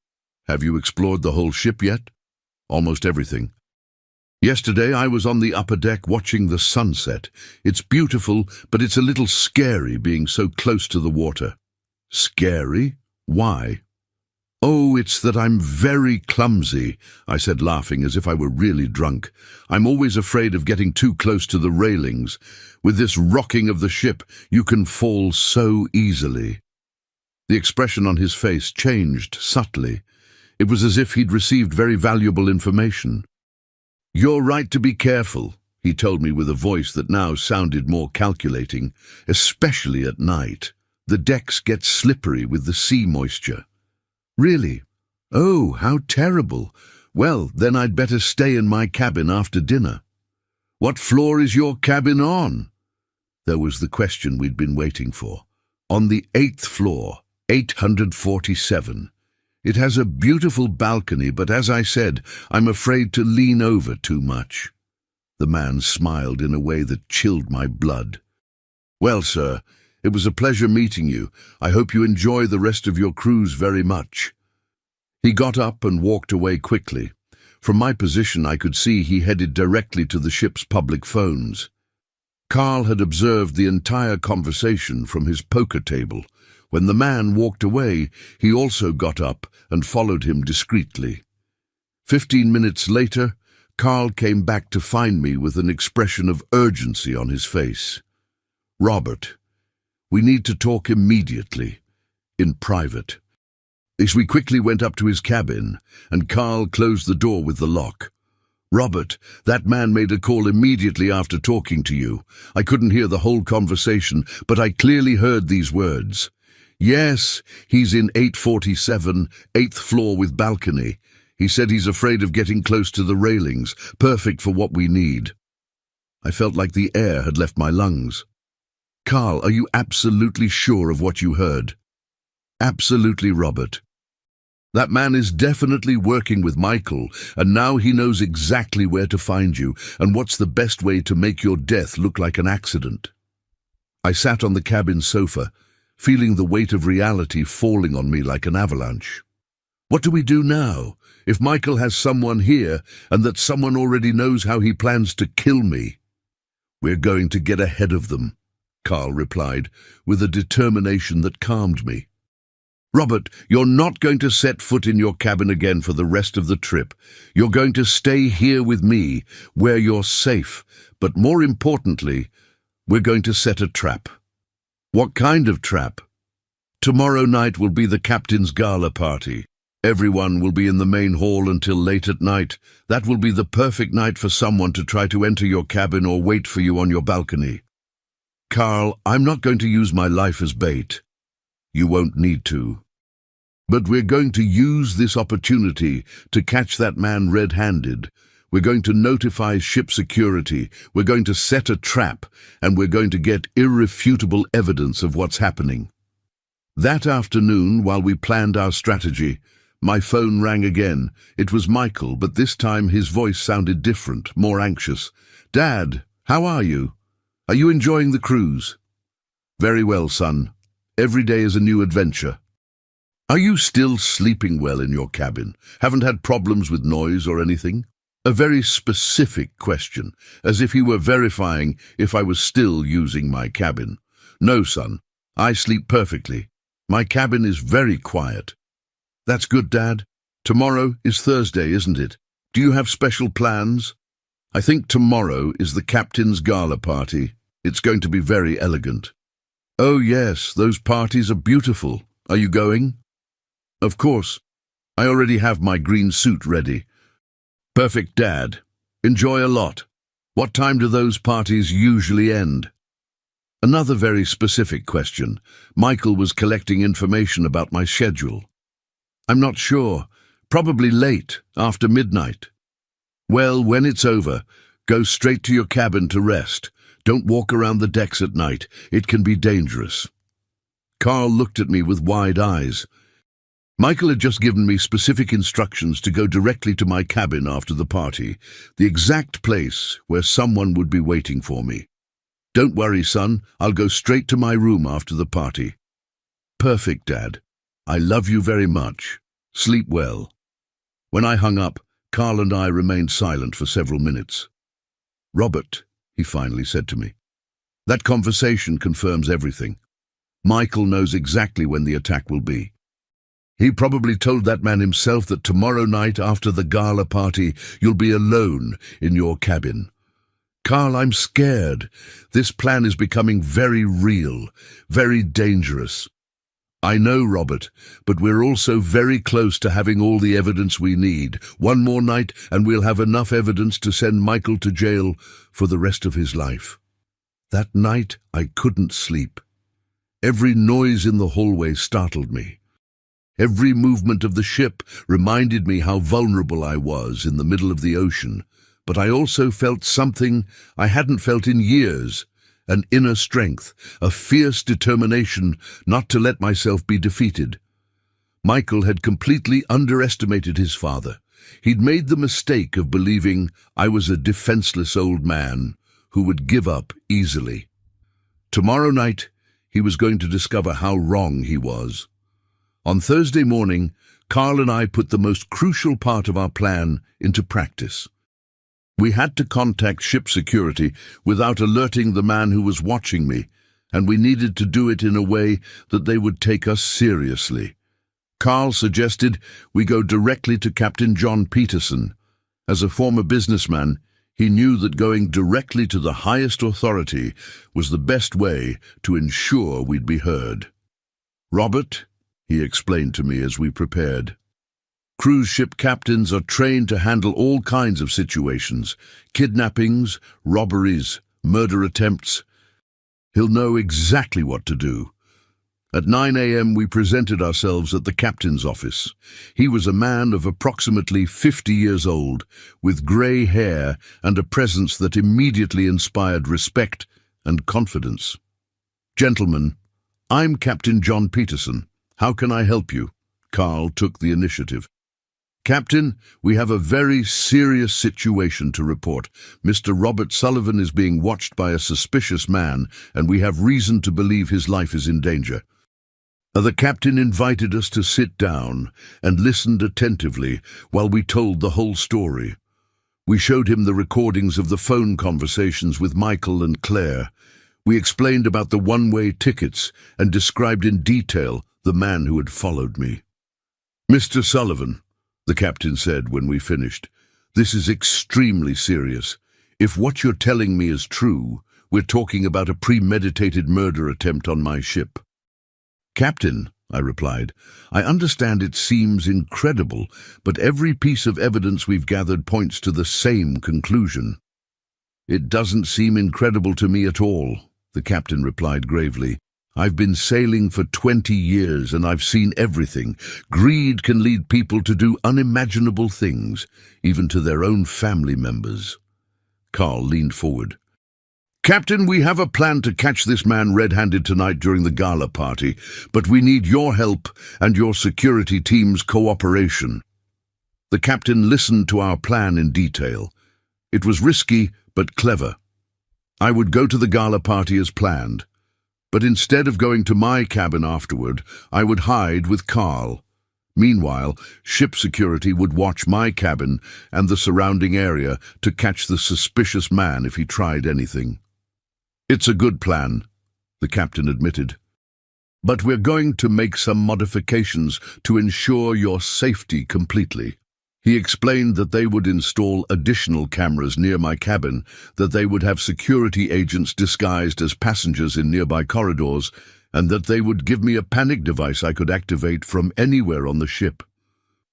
Have you explored the whole ship yet?" "Almost everything. Yesterday I was on the upper deck watching the sunset. It's beautiful, but it's a little scary being so close to the water." "Scary? Why?" "Oh, it's that I'm very clumsy," I said, laughing as if I were really drunk. "I'm always afraid of getting too close to the railings. With this rocking of the ship, you can fall so easily." The expression on his face changed subtly. It was as if he'd received very valuable information. "You're right to be careful," he told me with a voice that now sounded more calculating, "especially at night. The decks get slippery with the sea moisture." Really? Oh, how terrible. Well, then I'd better stay in my cabin after dinner. What floor is your cabin on? There was the question we'd been waiting for. On the 8th floor, 847. It has a beautiful balcony, but as I said, I'm afraid to lean over too much. The man smiled in a way that chilled my blood. Well, sir, it was a pleasure meeting you. I hope you enjoy the rest of your cruise very much. He got up and walked away quickly. From my position, I could see he headed directly to the ship's public phones. Carl had observed the entire conversation from his poker table. When the man walked away, he also got up and followed him discreetly. 15 minutes later, Carl came back to find me with an expression of urgency on his face. Robert, we need to talk immediately, in private. As we quickly went up to his cabin, and Carl closed the door with the lock. Robert, that man made a call immediately after talking to you. I couldn't hear the whole conversation, but I clearly heard these words. Yes, he's in 847, 8th floor with balcony. He said he's afraid of getting close to the railings, perfect for what we need. I felt like the air had left my lungs. Carl, are you absolutely sure of what you heard? Absolutely, Robert. That man is definitely working with Michael, and now he knows exactly where to find you and what's the best way to make your death look like an accident. I sat on the cabin sofa, feeling the weight of reality falling on me like an avalanche. What do we do now, if Michael has someone here and that someone already knows how he plans to kill me? We're going to get ahead of them, Carl replied, with a determination that calmed me. Robert, you're not going to set foot in your cabin again for the rest of the trip. You're going to stay here with me, where you're safe. But more importantly, we're going to set a trap. What kind of trap? Tomorrow night will be the captain's gala party. Everyone will be in the main hall until late at night. That will be the perfect night for someone to try to enter your cabin or wait for you on your balcony. Carl, I'm not going to use my life as bait. You won't need to. But we're going to use this opportunity to catch that man red-handed. We're going to notify ship security. We're going to set a trap, and we're going to get irrefutable evidence of what's happening. That afternoon, while we planned our strategy, my phone rang again. It was Michael, but this time his voice sounded different, more anxious. Dad, how are you? Are you enjoying the cruise? Very well, son. Every day is a new adventure. Are you still sleeping well in your cabin? Haven't had problems with noise or anything? A very specific question, as if he were verifying if I was still using my cabin. No, son. I sleep perfectly. My cabin is very quiet. That's good, Dad. Tomorrow is Thursday, isn't it? Do you have special plans? I think tomorrow is the captain's gala party. It's going to be very elegant. Oh yes, those parties are beautiful. Are you going? Of course. I already have my green suit ready. Perfect, Dad. Enjoy a lot. What time do those parties usually end? Another very specific question. Michael was collecting information about my schedule. I'm not sure. Probably late, after midnight. Well, when it's over, go straight to your cabin to rest. Don't walk around the decks at night. It can be dangerous. Carl looked at me with wide eyes. Michael had just given me specific instructions to go directly to my cabin after the party, the exact place where someone would be waiting for me. Don't worry, son. I'll go straight to my room after the party. Perfect, Dad. I love you very much. Sleep well. When I hung up, Carl and I remained silent for several minutes. Robert, he finally said to me, that conversation confirms everything. Michael knows exactly when the attack will be. He probably told that man himself that tomorrow night after the gala party, you'll be alone in your cabin. Carl, I'm scared. This plan is becoming very real, very dangerous. I know, Robert, but we're also very close to having all the evidence we need. One more night and we'll have enough evidence to send Michael to jail for the rest of his life. That night I couldn't sleep. Every noise in the hallway startled me. Every movement of the ship reminded me how vulnerable I was in the middle of the ocean, but I also felt something I hadn't felt in years, an inner strength, a fierce determination not to let myself be defeated. Michael had completely underestimated his father. He'd made the mistake of believing I was a defenseless old man who would give up easily. Tomorrow night, he was going to discover how wrong he was. On Thursday morning, Carl and I put the most crucial part of our plan into practice. We had to contact ship security without alerting the man who was watching me, and we needed to do it in a way that they would take us seriously. Carl suggested we go directly to Captain John Peterson. As a former businessman, he knew that going directly to the highest authority was the best way to ensure we'd be heard. "Robert," he explained to me as we prepared, "cruise ship captains are trained to handle all kinds of situations, kidnappings, robberies, murder attempts. He'll know exactly what to do." At 9 a.m. we presented ourselves at the captain's office. He was a man of approximately 50 years old, with grey hair and a presence that immediately inspired respect and confidence. "Gentlemen, I'm Captain John Peterson. How can I help you?" Carl took the initiative. "Captain, we have a very serious situation to report. Mr. Robert Sullivan is being watched by a suspicious man, and we have reason to believe his life is in danger." The captain invited us to sit down and listened attentively while we told the whole story. We showed him the recordings of the phone conversations with Michael and Claire. We explained about the one-way tickets and described in detail the man who had followed me. "Mr. Sullivan," the captain said when we finished, "this is extremely serious. If what you're telling me is true, we're talking about a premeditated murder attempt on my ship." "Captain," I replied, "I understand it seems incredible, but every piece of evidence we've gathered points to the same conclusion." "It doesn't seem incredible to me at all," the captain replied gravely. "I've been sailing for 20 years and I've seen everything. Greed can lead people to do unimaginable things, even to their own family members." Carl leaned forward. "Captain, we have a plan to catch this man red-handed tonight during the gala party, but we need your help and your security team's cooperation." The captain listened to our plan in detail. It was risky, but clever. I would go to the gala party as planned, but instead of going to my cabin afterward, I would hide with Carl. Meanwhile, ship security would watch my cabin and the surrounding area to catch the suspicious man if he tried anything. "It's a good plan," the captain admitted, "but we're going to make some modifications to ensure your safety completely." He explained that they would install additional cameras near my cabin, that they would have security agents disguised as passengers in nearby corridors, and that they would give me a panic device I could activate from anywhere on the ship.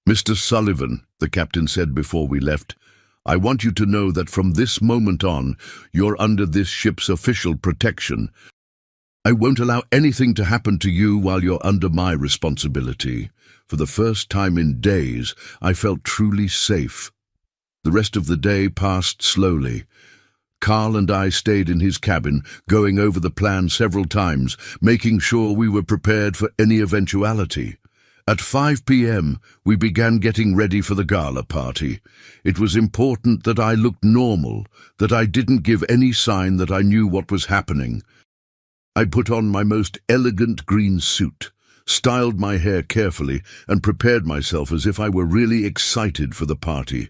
"Mr. Sullivan," the captain said before we left, "I want you to know that from this moment on, you're under this ship's official protection. I won't allow anything to happen to you while you're under my responsibility." For the first time in days, I felt truly safe. The rest of the day passed slowly. Carl and I stayed in his cabin, going over the plan several times, making sure we were prepared for any eventuality. At 5 p.m., we began getting ready for the gala party. It was important that I looked normal, that I didn't give any sign that I knew what was happening. I put on my most elegant green suit, styled my hair carefully, and prepared myself as if I were really excited for the party.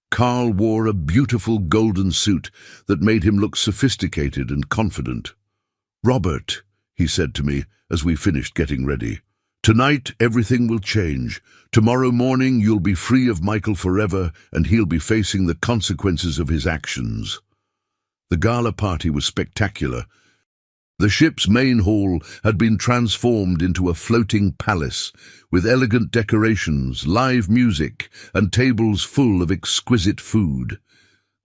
Carl wore a beautiful golden suit that made him look sophisticated and confident. "Robert," he said to me as we finished getting ready, "tonight everything will change. Tomorrow morning you'll be free of Michael forever, and he'll be facing the consequences of his actions." The gala party was spectacular. The ship's main hall had been transformed into a floating palace, with elegant decorations, live music, and tables full of exquisite food.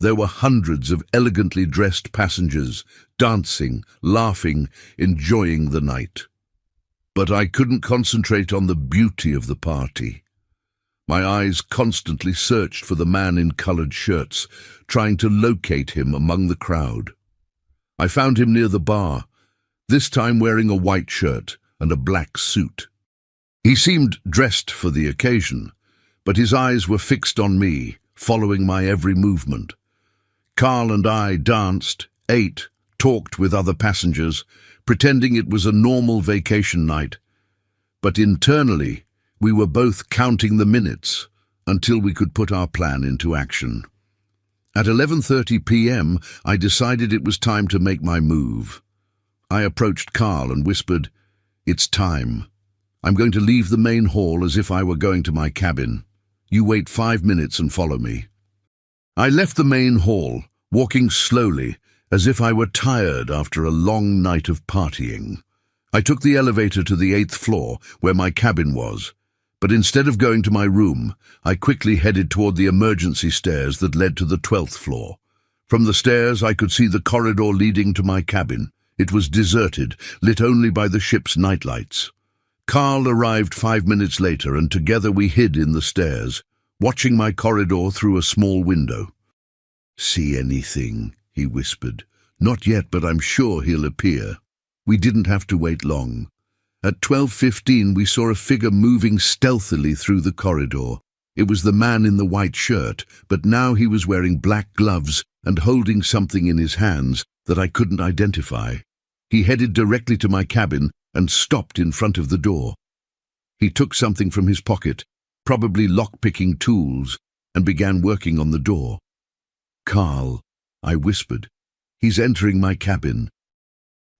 There were hundreds of elegantly dressed passengers, dancing, laughing, enjoying the night. but I couldn't concentrate on the beauty of the party. My eyes constantly searched for the man in coloured shirts, trying to locate him among the crowd. I found him near the bar, this time wearing a white shirt and a black suit. He seemed dressed for the occasion, but his eyes were fixed on me, following my every movement. Carl and I danced, ate, talked with other passengers, pretending it was a normal vacation night. But internally, we were both counting the minutes until we could put our plan into action. At 11:30 p.m., I decided it was time to make my move. I approached Carl and whispered, "It's time. I'm going to leave the main hall as if I were going to my cabin. You wait 5 minutes and follow me." I left the main hall, walking slowly, as if I were tired after a long night of partying. I took the elevator to the 8th floor, where my cabin was, but instead of going to my room, I quickly headed toward the emergency stairs that led to the 12th floor. From the stairs, I could see the corridor leading to my cabin. It was deserted, lit only by the ship's nightlights. Carl arrived 5 minutes later, and together we hid in the stairs, watching my corridor through a small window. "See anything?" he whispered. "Not yet, but I'm sure he'll appear." We didn't have to wait long. At 12:15, we saw a figure moving stealthily through the corridor. It was the man in the white shirt, but now he was wearing black gloves and holding something in his hands that I couldn't identify. He headed directly to my cabin and stopped in front of the door. He took something from his pocket, probably lock-picking tools, and began working on the door. "Carl," I whispered, "he's entering my cabin.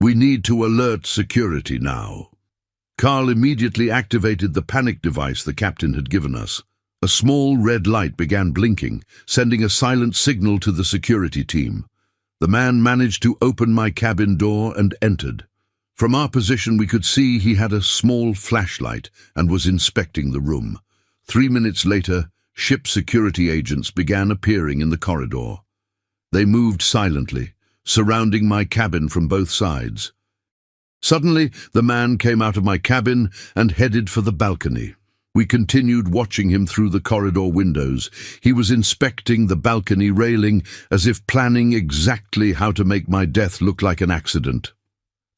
We need to alert security now." Carl immediately activated the panic device the captain had given us. A small red light began blinking, sending a silent signal to the security team. The man managed to open my cabin door and entered. From our position, we could see he had a small flashlight and was inspecting the room. 3 minutes later, ship security agents began appearing in the corridor. They moved silently, surrounding my cabin from both sides. Suddenly, the man came out of my cabin and headed for the balcony. We continued watching him through the corridor windows. He was inspecting the balcony railing as if planning exactly how to make my death look like an accident.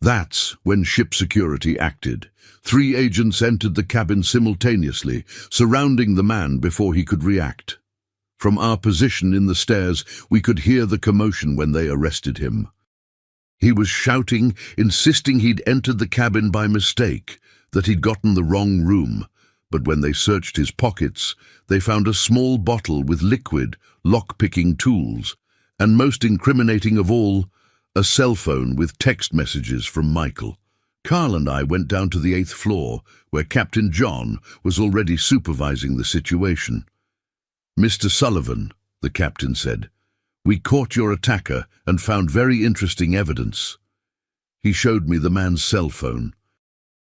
That's when ship security acted. 3 agents entered the cabin simultaneously, surrounding the man before he could react. From our position in the stairs, we could hear the commotion when they arrested him. He was shouting, insisting he'd entered the cabin by mistake, that he'd gotten the wrong room. But when they searched his pockets, they found a small bottle with liquid, lock-picking tools, and most incriminating of all, a cell phone with text messages from Michael. Carl and I went down to the 8th floor, where Captain John was already supervising the situation. "Mr. Sullivan," the captain said, "we caught your attacker and found very interesting evidence." He showed me the man's cell phone.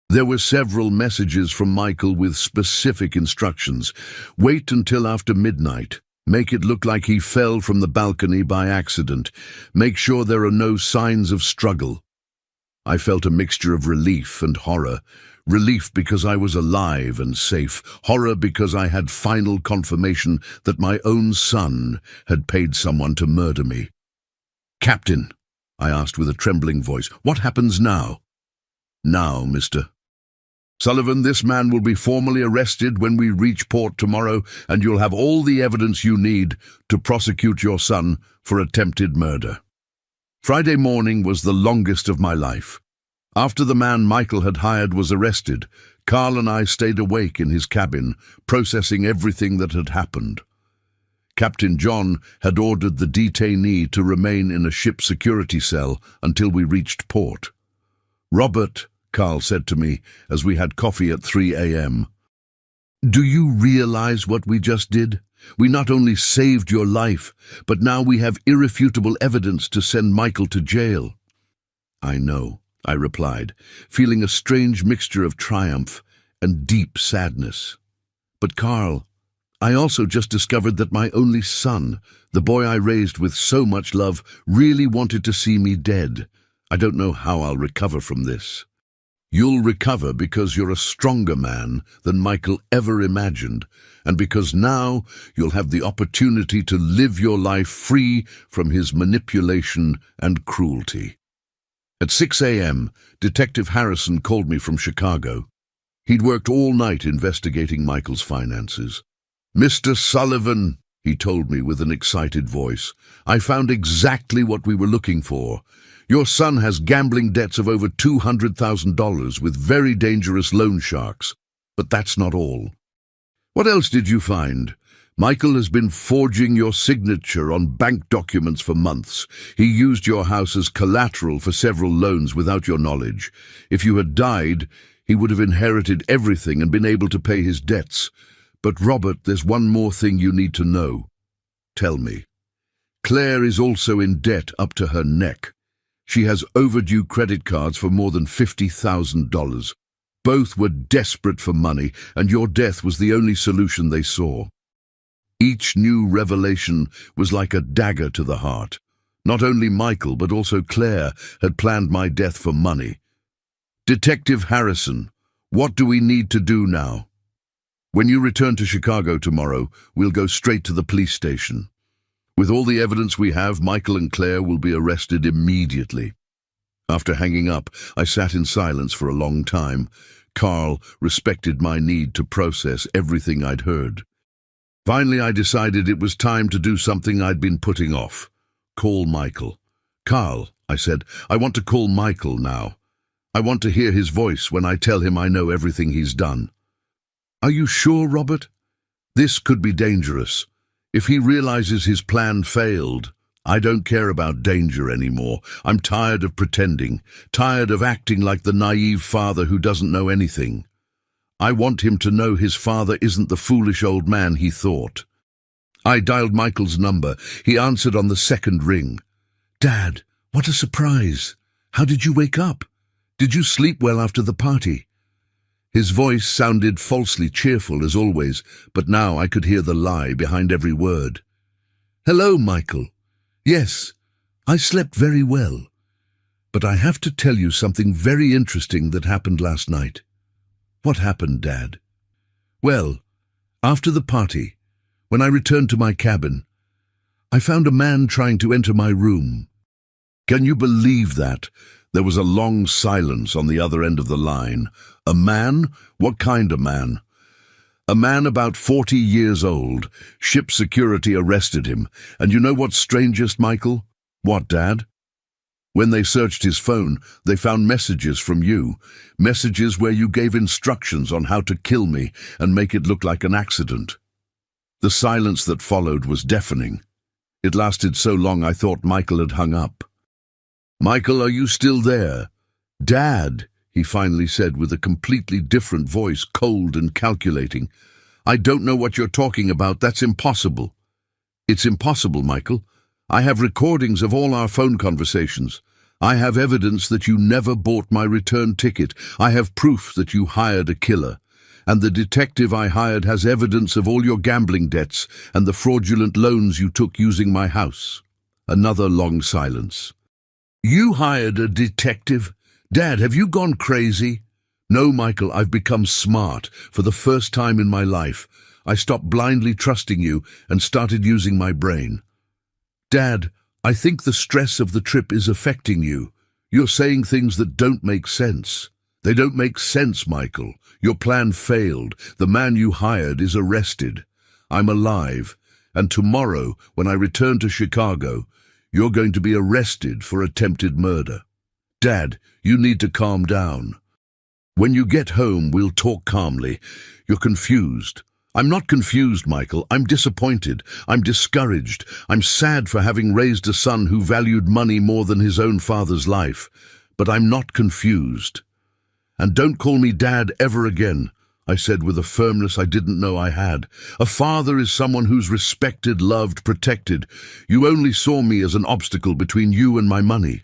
There were several messages from Michael with specific instructions. "Wait until after midnight. Make it look like he fell from the balcony by accident. Make sure there are no signs of struggle." I felt a mixture of relief and horror. Relief because I was alive and safe. Horror because I had final confirmation that my own son had paid someone to murder me. "Captain," I asked with a trembling voice, "what happens now?" "Now, Mr. Sullivan, this man will be formally arrested when we reach port tomorrow, and you'll have all the evidence you need to prosecute your son for attempted murder." Friday morning was the longest of my life. After the man Michael had hired was arrested, Carl and I stayed awake in his cabin, processing everything that had happened. Captain John had ordered the detainee to remain in a ship security cell until we reached port. "Robert," Carl said to me as we had coffee at 3 a.m., "do you realize what we just did? We not only saved your life, but now we have irrefutable evidence to send Michael to jail." "I know," I replied, feeling a strange mixture of triumph and deep sadness. "But Carl, I also just discovered that my only son, the boy I raised with so much love, really wanted to see me dead. I don't know how I'll recover from this." You'll recover because you're a stronger man than Michael ever imagined, and because now you'll have the opportunity to live your life free from his manipulation and cruelty. At 6 a.m., Detective Harrison called me from Chicago. He'd worked all night investigating Michael's finances. "Mr. Sullivan," he told me with an excited voice, "I found exactly what we were looking for. Your son has gambling debts of over $200,000 with very dangerous loan sharks. But that's not all. What else did you find? Michael has been forging your signature on bank documents for months. He used your house as collateral for several loans without your knowledge. If you had died, he would have inherited everything and been able to pay his debts. But Robert, there's one more thing you need to know." "Tell me." "Claire is also in debt up to her neck. She has overdue credit cards for more than $50,000. Both were desperate for money, and your death was the only solution they saw." Each new revelation was like a dagger to the heart. Not only Michael, but also Claire had planned my death for money. "Detective Harrison, what do we need to do now?" "When you return to Chicago tomorrow, we'll go straight to the police station. With all the evidence we have, Michael and Claire will be arrested immediately." After hanging up, I sat in silence for a long time. Carl respected my need to process everything I'd heard. Finally, I decided it was time to do something I'd been putting off. Call Michael. "Carl," I said, "I want to call Michael now. I want to hear his voice when I tell him I know everything he's done." "Are you sure, Robert? This could be dangerous. If he realizes his plan failed..." "I don't care about danger anymore. I'm tired of pretending, tired of acting like the naive father who doesn't know anything. I want him to know his father isn't the foolish old man he thought." I dialed Michael's number. He answered on the second ring. "Dad, what a surprise. How did you wake up? Did you sleep well after the party?" His voice sounded falsely cheerful as always, but now I could hear the lie behind every word. "Hello, Michael. Yes, I slept very well. But I have to tell you something very interesting that happened last night." "What happened, Dad?" "Well, after the party, when I returned to my cabin, I found a man trying to enter my room." Can you believe that? There was a long silence on the other end of the line. "A man? What kind of man?" "A man about 40 years old. Ship security arrested him. And you know what's strangest, Michael?" "What, Dad?" "When they searched his phone, they found messages from you. Messages where you gave instructions on how to kill me and make it look like an accident." The silence that followed was deafening. It lasted so long I thought Michael had hung up. "Michael, are you still there?" "Dad," he finally said with a completely different voice, cold and calculating. "I don't know what you're talking about. That's impossible." "It's impossible, Michael. I have recordings of all our phone conversations. I have evidence that you never bought my return ticket. I have proof that you hired a killer. And the detective I hired has evidence of all your gambling debts and the fraudulent loans you took using my house." Another long silence. "You hired a detective? Dad, have you gone crazy?" "No, Michael, I've become smart for the first time in my life. I stopped blindly trusting you and started using my brain." "Dad, I think the stress of the trip is affecting you. You're saying things that don't make sense." "They don't make sense, Michael. Your plan failed. The man you hired is arrested. I'm alive. And tomorrow, when I return to Chicago, you're going to be arrested for attempted murder." "Dad, you need to calm down. When you get home, we'll talk calmly. You're confused." "I'm not confused, Michael. I'm disappointed. I'm discouraged. I'm sad for having raised a son who valued money more than his own father's life. But I'm not confused. And don't call me Dad ever again," I said with a firmness I didn't know I had. "A father is someone who's respected, loved, protected. You only saw me as an obstacle between you and my money.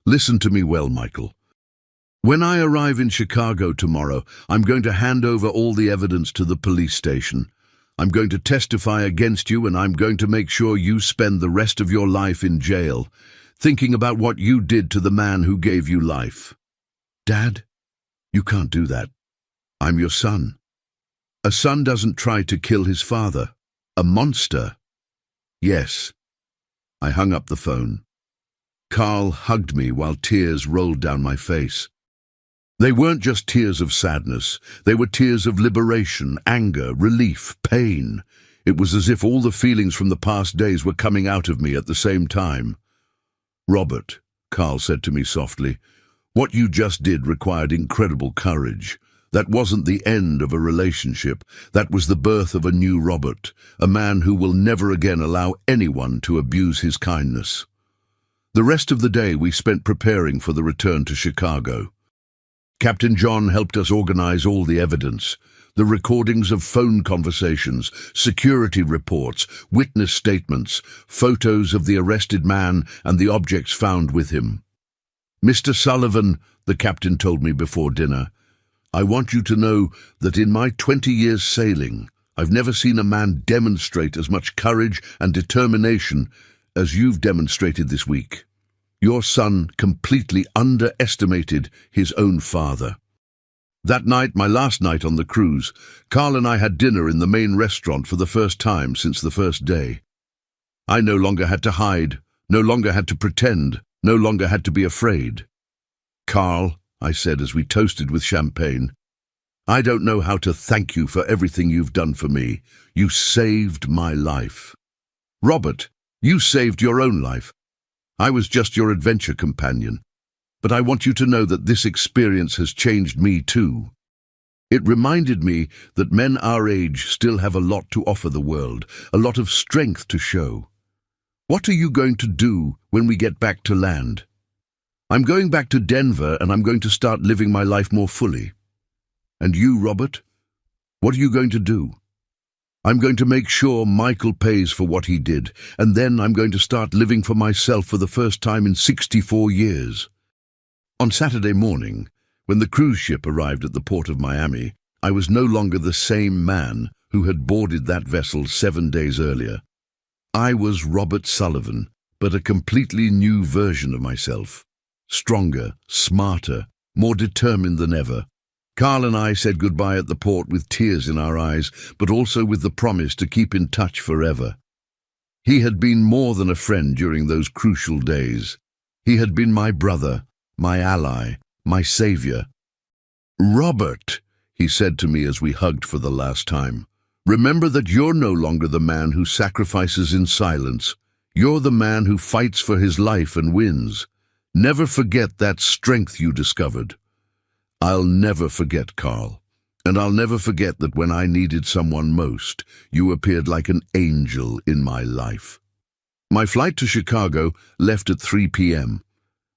Listen to me well, Michael. When I arrive in Chicago tomorrow, I'm going to hand over all the evidence to the police station. I'm going to testify against you, and I'm going to make sure you spend the rest of your life in jail, thinking about what you did to the man who gave you life." "Dad?" You can't do that. I'm your son. A son doesn't try to kill his father. A monster. Yes. I hung up the phone. Carl hugged me while tears rolled down my face. They weren't just tears of sadness. They were tears of liberation, anger, relief, pain. It was as if all the feelings from the past days were coming out of me at the same time. "Robert," Carl said to me softly, "what you just did required incredible courage. That wasn't the end of a relationship. That was the birth of a new Robert, a man who will never again allow anyone to abuse his kindness." The rest of the day we spent preparing for the return to Chicago. Captain John helped us organize all the evidence. The recordings of phone conversations, security reports, witness statements, photos of the arrested man and the objects found with him. "Mr. Sullivan," the captain told me before dinner, "I want you to know that in my 20 years sailing, I've never seen a man demonstrate as much courage and determination as you've demonstrated this week. Your son completely underestimated his own father." That night, my last night on the cruise, Carl and I had dinner in the main restaurant for the first time since the first day. I no longer had to hide, no longer had to pretend, no longer had to be afraid. "Carl," I said as we toasted with champagne, "I don't know how to thank you for everything you've done for me. You saved my life." "Robert, you saved your own life. I was just your adventure companion. But I want you to know that this experience has changed me too. It reminded me that men our age still have a lot to offer the world, a lot of strength to show. What are you going to do when we get back to land?" "I'm going back to Denver and I'm going to start living my life more fully." "And you, Robert? What are you going to do?" "I'm going to make sure Michael pays for what he did, and then I'm going to start living for myself for the first time in 64 years. On Saturday morning, when the cruise ship arrived at the port of Miami, I was no longer the same man who had boarded that vessel 7 days earlier. I was Robert Sullivan, but a completely new version of myself. Stronger, smarter, more determined than ever. Carl and I said goodbye at the port with tears in our eyes, but also with the promise to keep in touch forever. He had been more than a friend during those crucial days. He had been my brother, my ally, my savior. "Robert," he said to me as we hugged for the last time, "remember that you're no longer the man who sacrifices in silence. You're the man who fights for his life and wins. Never forget that strength you discovered." "I'll never forget, Carl. And I'll never forget that when I needed someone most, you appeared like an angel in my life." My flight to Chicago left at 3 p.m.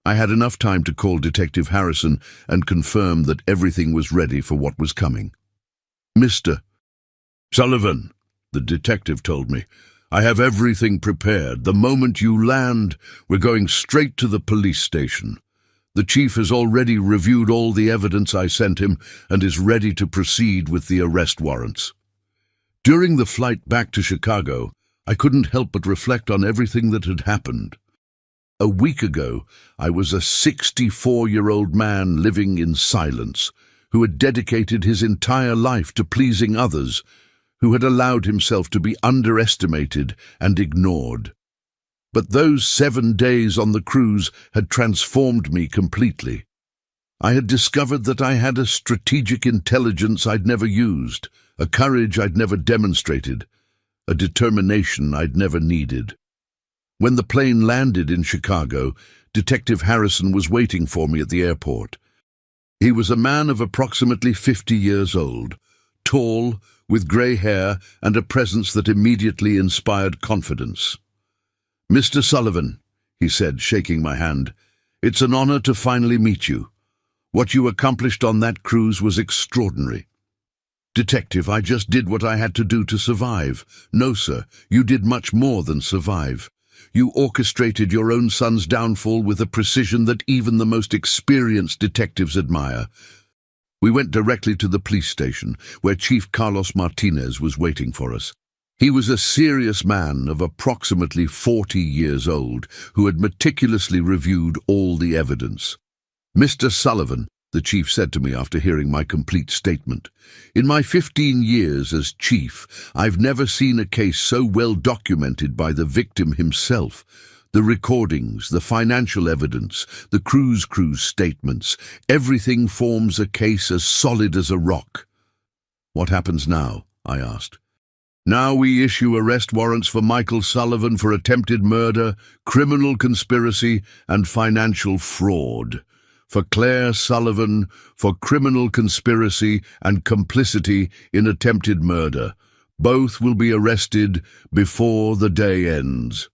I had enough time to call Detective Harrison and confirm that everything was ready for what was coming. "Mr. Sullivan," the detective told me, "I have everything prepared. The moment you land, we're going straight to the police station. The chief has already reviewed all the evidence I sent him and is ready to proceed with the arrest warrants." During the flight back to Chicago, I couldn't help but reflect on everything that had happened. A week ago, I was a 64-year-old man living in silence, who had dedicated his entire life to pleasing others, who had allowed himself to be underestimated and ignored. But those 7 days on the cruise had transformed me completely. I had discovered that I had a strategic intelligence I'd never used, a courage I'd never demonstrated, a determination I'd never needed. When the plane landed in Chicago, Detective Harrison was waiting for me at the airport. He was a man of approximately 50 years old, tall, with grey hair and a presence that immediately inspired confidence. "Mr. Sullivan," he said, shaking my hand, "it's an honor to finally meet you. What you accomplished on that cruise was extraordinary." "Detective, I just did what I had to do to survive." "No, sir, you did much more than survive. You orchestrated your own son's downfall with a precision that even the most experienced detectives admire." We went directly to the police station, where Chief Carlos Martinez was waiting for us. He was a serious man of approximately 40 years old, who had meticulously reviewed all the evidence. "Mr. Sullivan, the chief said to me after hearing my complete statement. In my 15 years as chief, I've never seen a case so well documented by the victim himself. The recordings, the financial evidence, the cruise crew statements, everything forms a case as solid as a rock. What happens now? I asked. Now we issue arrest warrants for Michael Sullivan for attempted murder, criminal conspiracy, and financial fraud. For Claire Sullivan for criminal conspiracy and complicity in attempted murder. Both will be arrested before the day ends.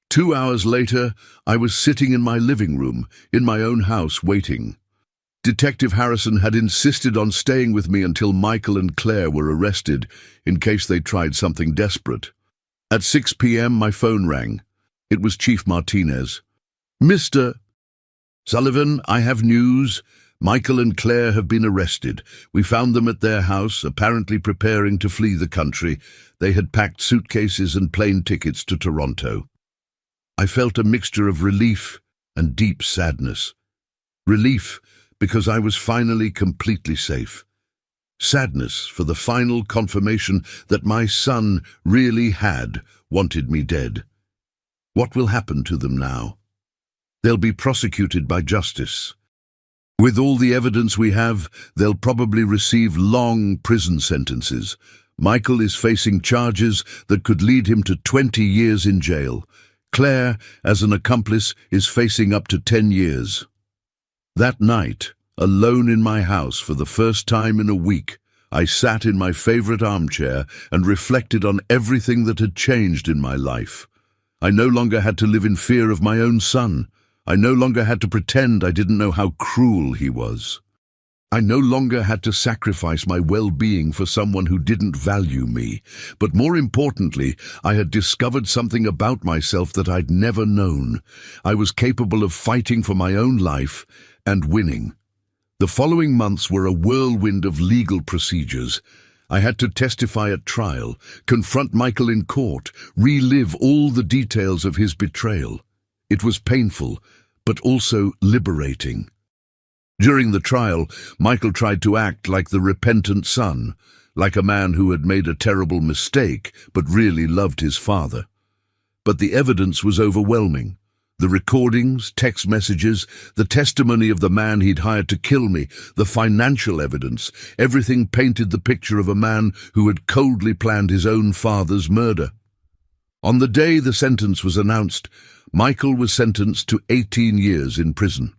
2 hours later, I was sitting in my living room, in my own house, waiting. Detective Harrison had insisted on staying with me until Michael and Claire were arrested, in case they tried something desperate. At 6 p.m., my phone rang. It was Chief Martinez. Mr. Sullivan, I have news. Michael and Claire have been arrested. We found them at their house, apparently preparing to flee the country. They had packed suitcases and plane tickets to Toronto. I felt a mixture of relief and deep sadness. Relief, because I was finally completely safe. Sadness for the final confirmation that my son really had wanted me dead. What will happen to them now? They'll be prosecuted by justice. With all the evidence we have, they'll probably receive long prison sentences. Michael is facing charges that could lead him to 20 years in jail. Claire, as an accomplice, is facing up to 10 years. That night, alone in my house for the first time in a week, I sat in my favorite armchair and reflected on everything that had changed in my life. I no longer had to live in fear of my own son. I no longer had to pretend I didn't know how cruel he was. I no longer had to sacrifice my well-being for someone who didn't value me. But more importantly, I had discovered something about myself that I'd never known. I was capable of fighting for my own life and winning. The following months were a whirlwind of legal procedures. I had to testify at trial, confront Michael in court, relive all the details of his betrayal. It was painful, but also liberating. During the trial, Michael tried to act like the repentant son, like a man who had made a terrible mistake but really loved his father. But the evidence was overwhelming. The recordings, text messages, the testimony of the man he'd hired to kill me, the financial evidence, everything painted the picture of a man who had coldly planned his own father's murder. On the day the sentence was announced, Michael was sentenced to 18 years in prison.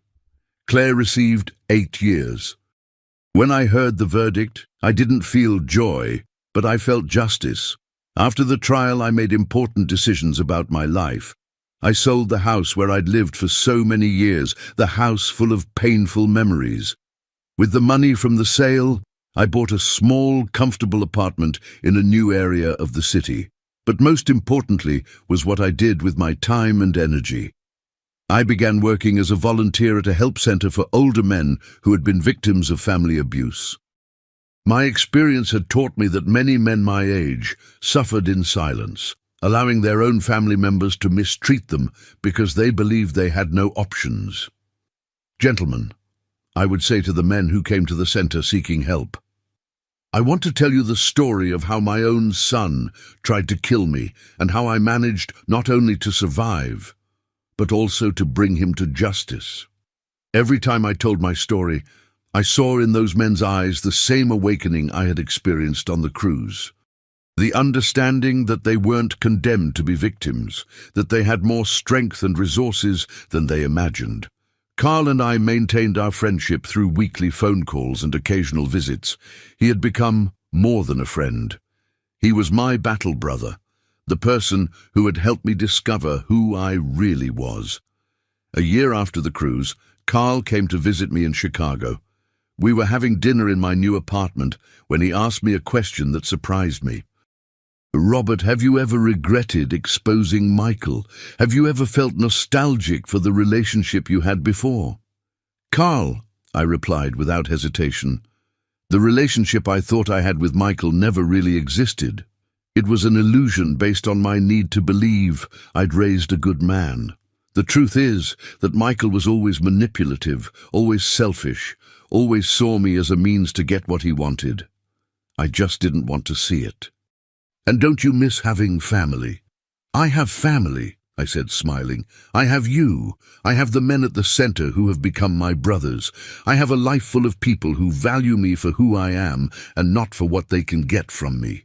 Claire received 8 years. When I heard the verdict, I didn't feel joy, but I felt justice. After the trial, I made important decisions about my life. I sold the house where I'd lived for so many years, the house full of painful memories. With the money from the sale, I bought a small, comfortable apartment in a new area of the city. But most importantly was what I did with my time and energy. I began working as a volunteer at a help center for older men who had been victims of family abuse. My experience had taught me that many men my age suffered in silence, allowing their own family members to mistreat them because they believed they had no options. Gentlemen, I would say to the men who came to the center seeking help, I want to tell you the story of how my own son tried to kill me and how I managed not only to survive, but also to bring him to justice. Every time I told my story, I saw in those men's eyes the same awakening I had experienced on the cruise. The understanding that they weren't condemned to be victims, that they had more strength and resources than they imagined. Carl and I maintained our friendship through weekly phone calls and occasional visits. He had become more than a friend. He was my battle brother, the person who had helped me discover who I really was. A year after the cruise, Carl came to visit me in Chicago. We were having dinner in my new apartment when he asked me a question that surprised me. Robert, have you ever regretted exposing Michael? Have you ever felt nostalgic for the relationship you had before? Carl, I replied without hesitation. The relationship I thought I had with Michael never really existed. It was an illusion based on my need to believe I'd raised a good man. The truth is that Michael was always manipulative, always selfish, always saw me as a means to get what he wanted. I just didn't want to see it. And don't you miss having family? I have family, I said, smiling. I have you. I have the men at the center who have become my brothers. I have a life full of people who value me for who I am and not for what they can get from me.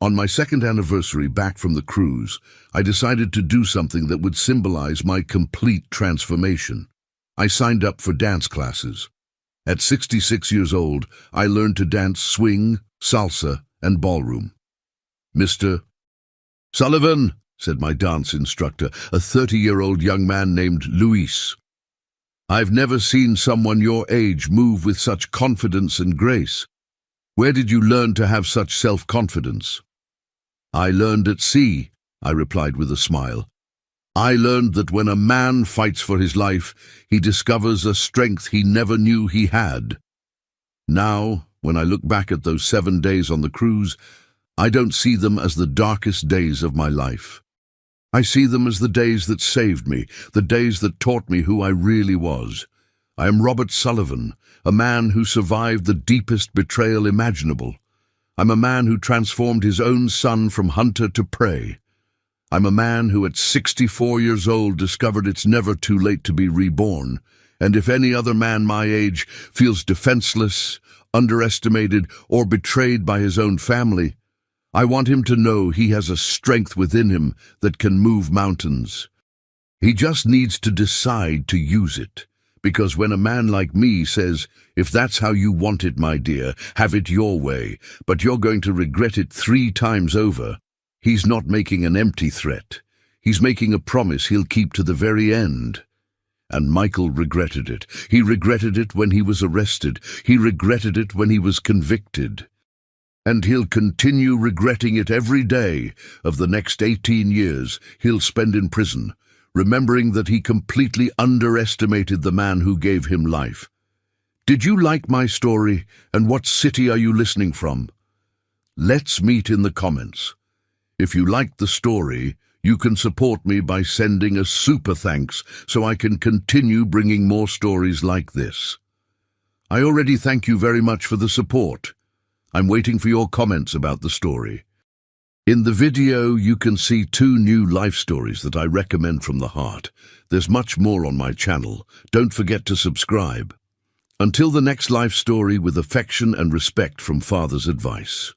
On my second anniversary back from the cruise, I decided to do something that would symbolize my complete transformation. I signed up for dance classes. At 66 years old, I learned to dance swing, salsa, and ballroom. "Mr. Sullivan," said my dance instructor, a 30-year-old young man named Luis. "I've never seen someone your age move with such confidence and grace. Where did you learn to have such self-confidence?" "I learned at sea," I replied with a smile. "I learned that when a man fights for his life, he discovers a strength he never knew he had." Now, when I look back at those 7 days on the cruise, I don't see them as the darkest days of my life. I see them as the days that saved me, the days that taught me who I really was. I am Robert Sullivan, a man who survived the deepest betrayal imaginable. I'm a man who transformed his own son from hunter to prey. I'm a man who at 64 years old discovered it's never too late to be reborn, and if any other man my age feels defenseless, underestimated, or betrayed by his own family, I want him to know he has a strength within him that can move mountains. He just needs to decide to use it. Because when a man like me says, "If that's how you want it, my dear, have it your way, but you're going to regret it 3 times over," he's not making an empty threat. He's making a promise he'll keep to the very end. And Michael regretted it. He regretted it when he was arrested. He regretted it when he was convicted. And he'll continue regretting it every day of the next 18 years he'll spend in prison, remembering that he completely underestimated the man who gave him life. Did you like my story, and what city are you listening from? Let's meet in the comments. If you liked the story, you can support me by sending a super thanks so I can continue bringing more stories like this. I already thank you very much for the support. I'm waiting for your comments about the story. In the video, you can see 2 new life stories that I recommend from the heart. There's much more on my channel. Don't forget to subscribe. Until the next life story, with affection and respect from Father's advice.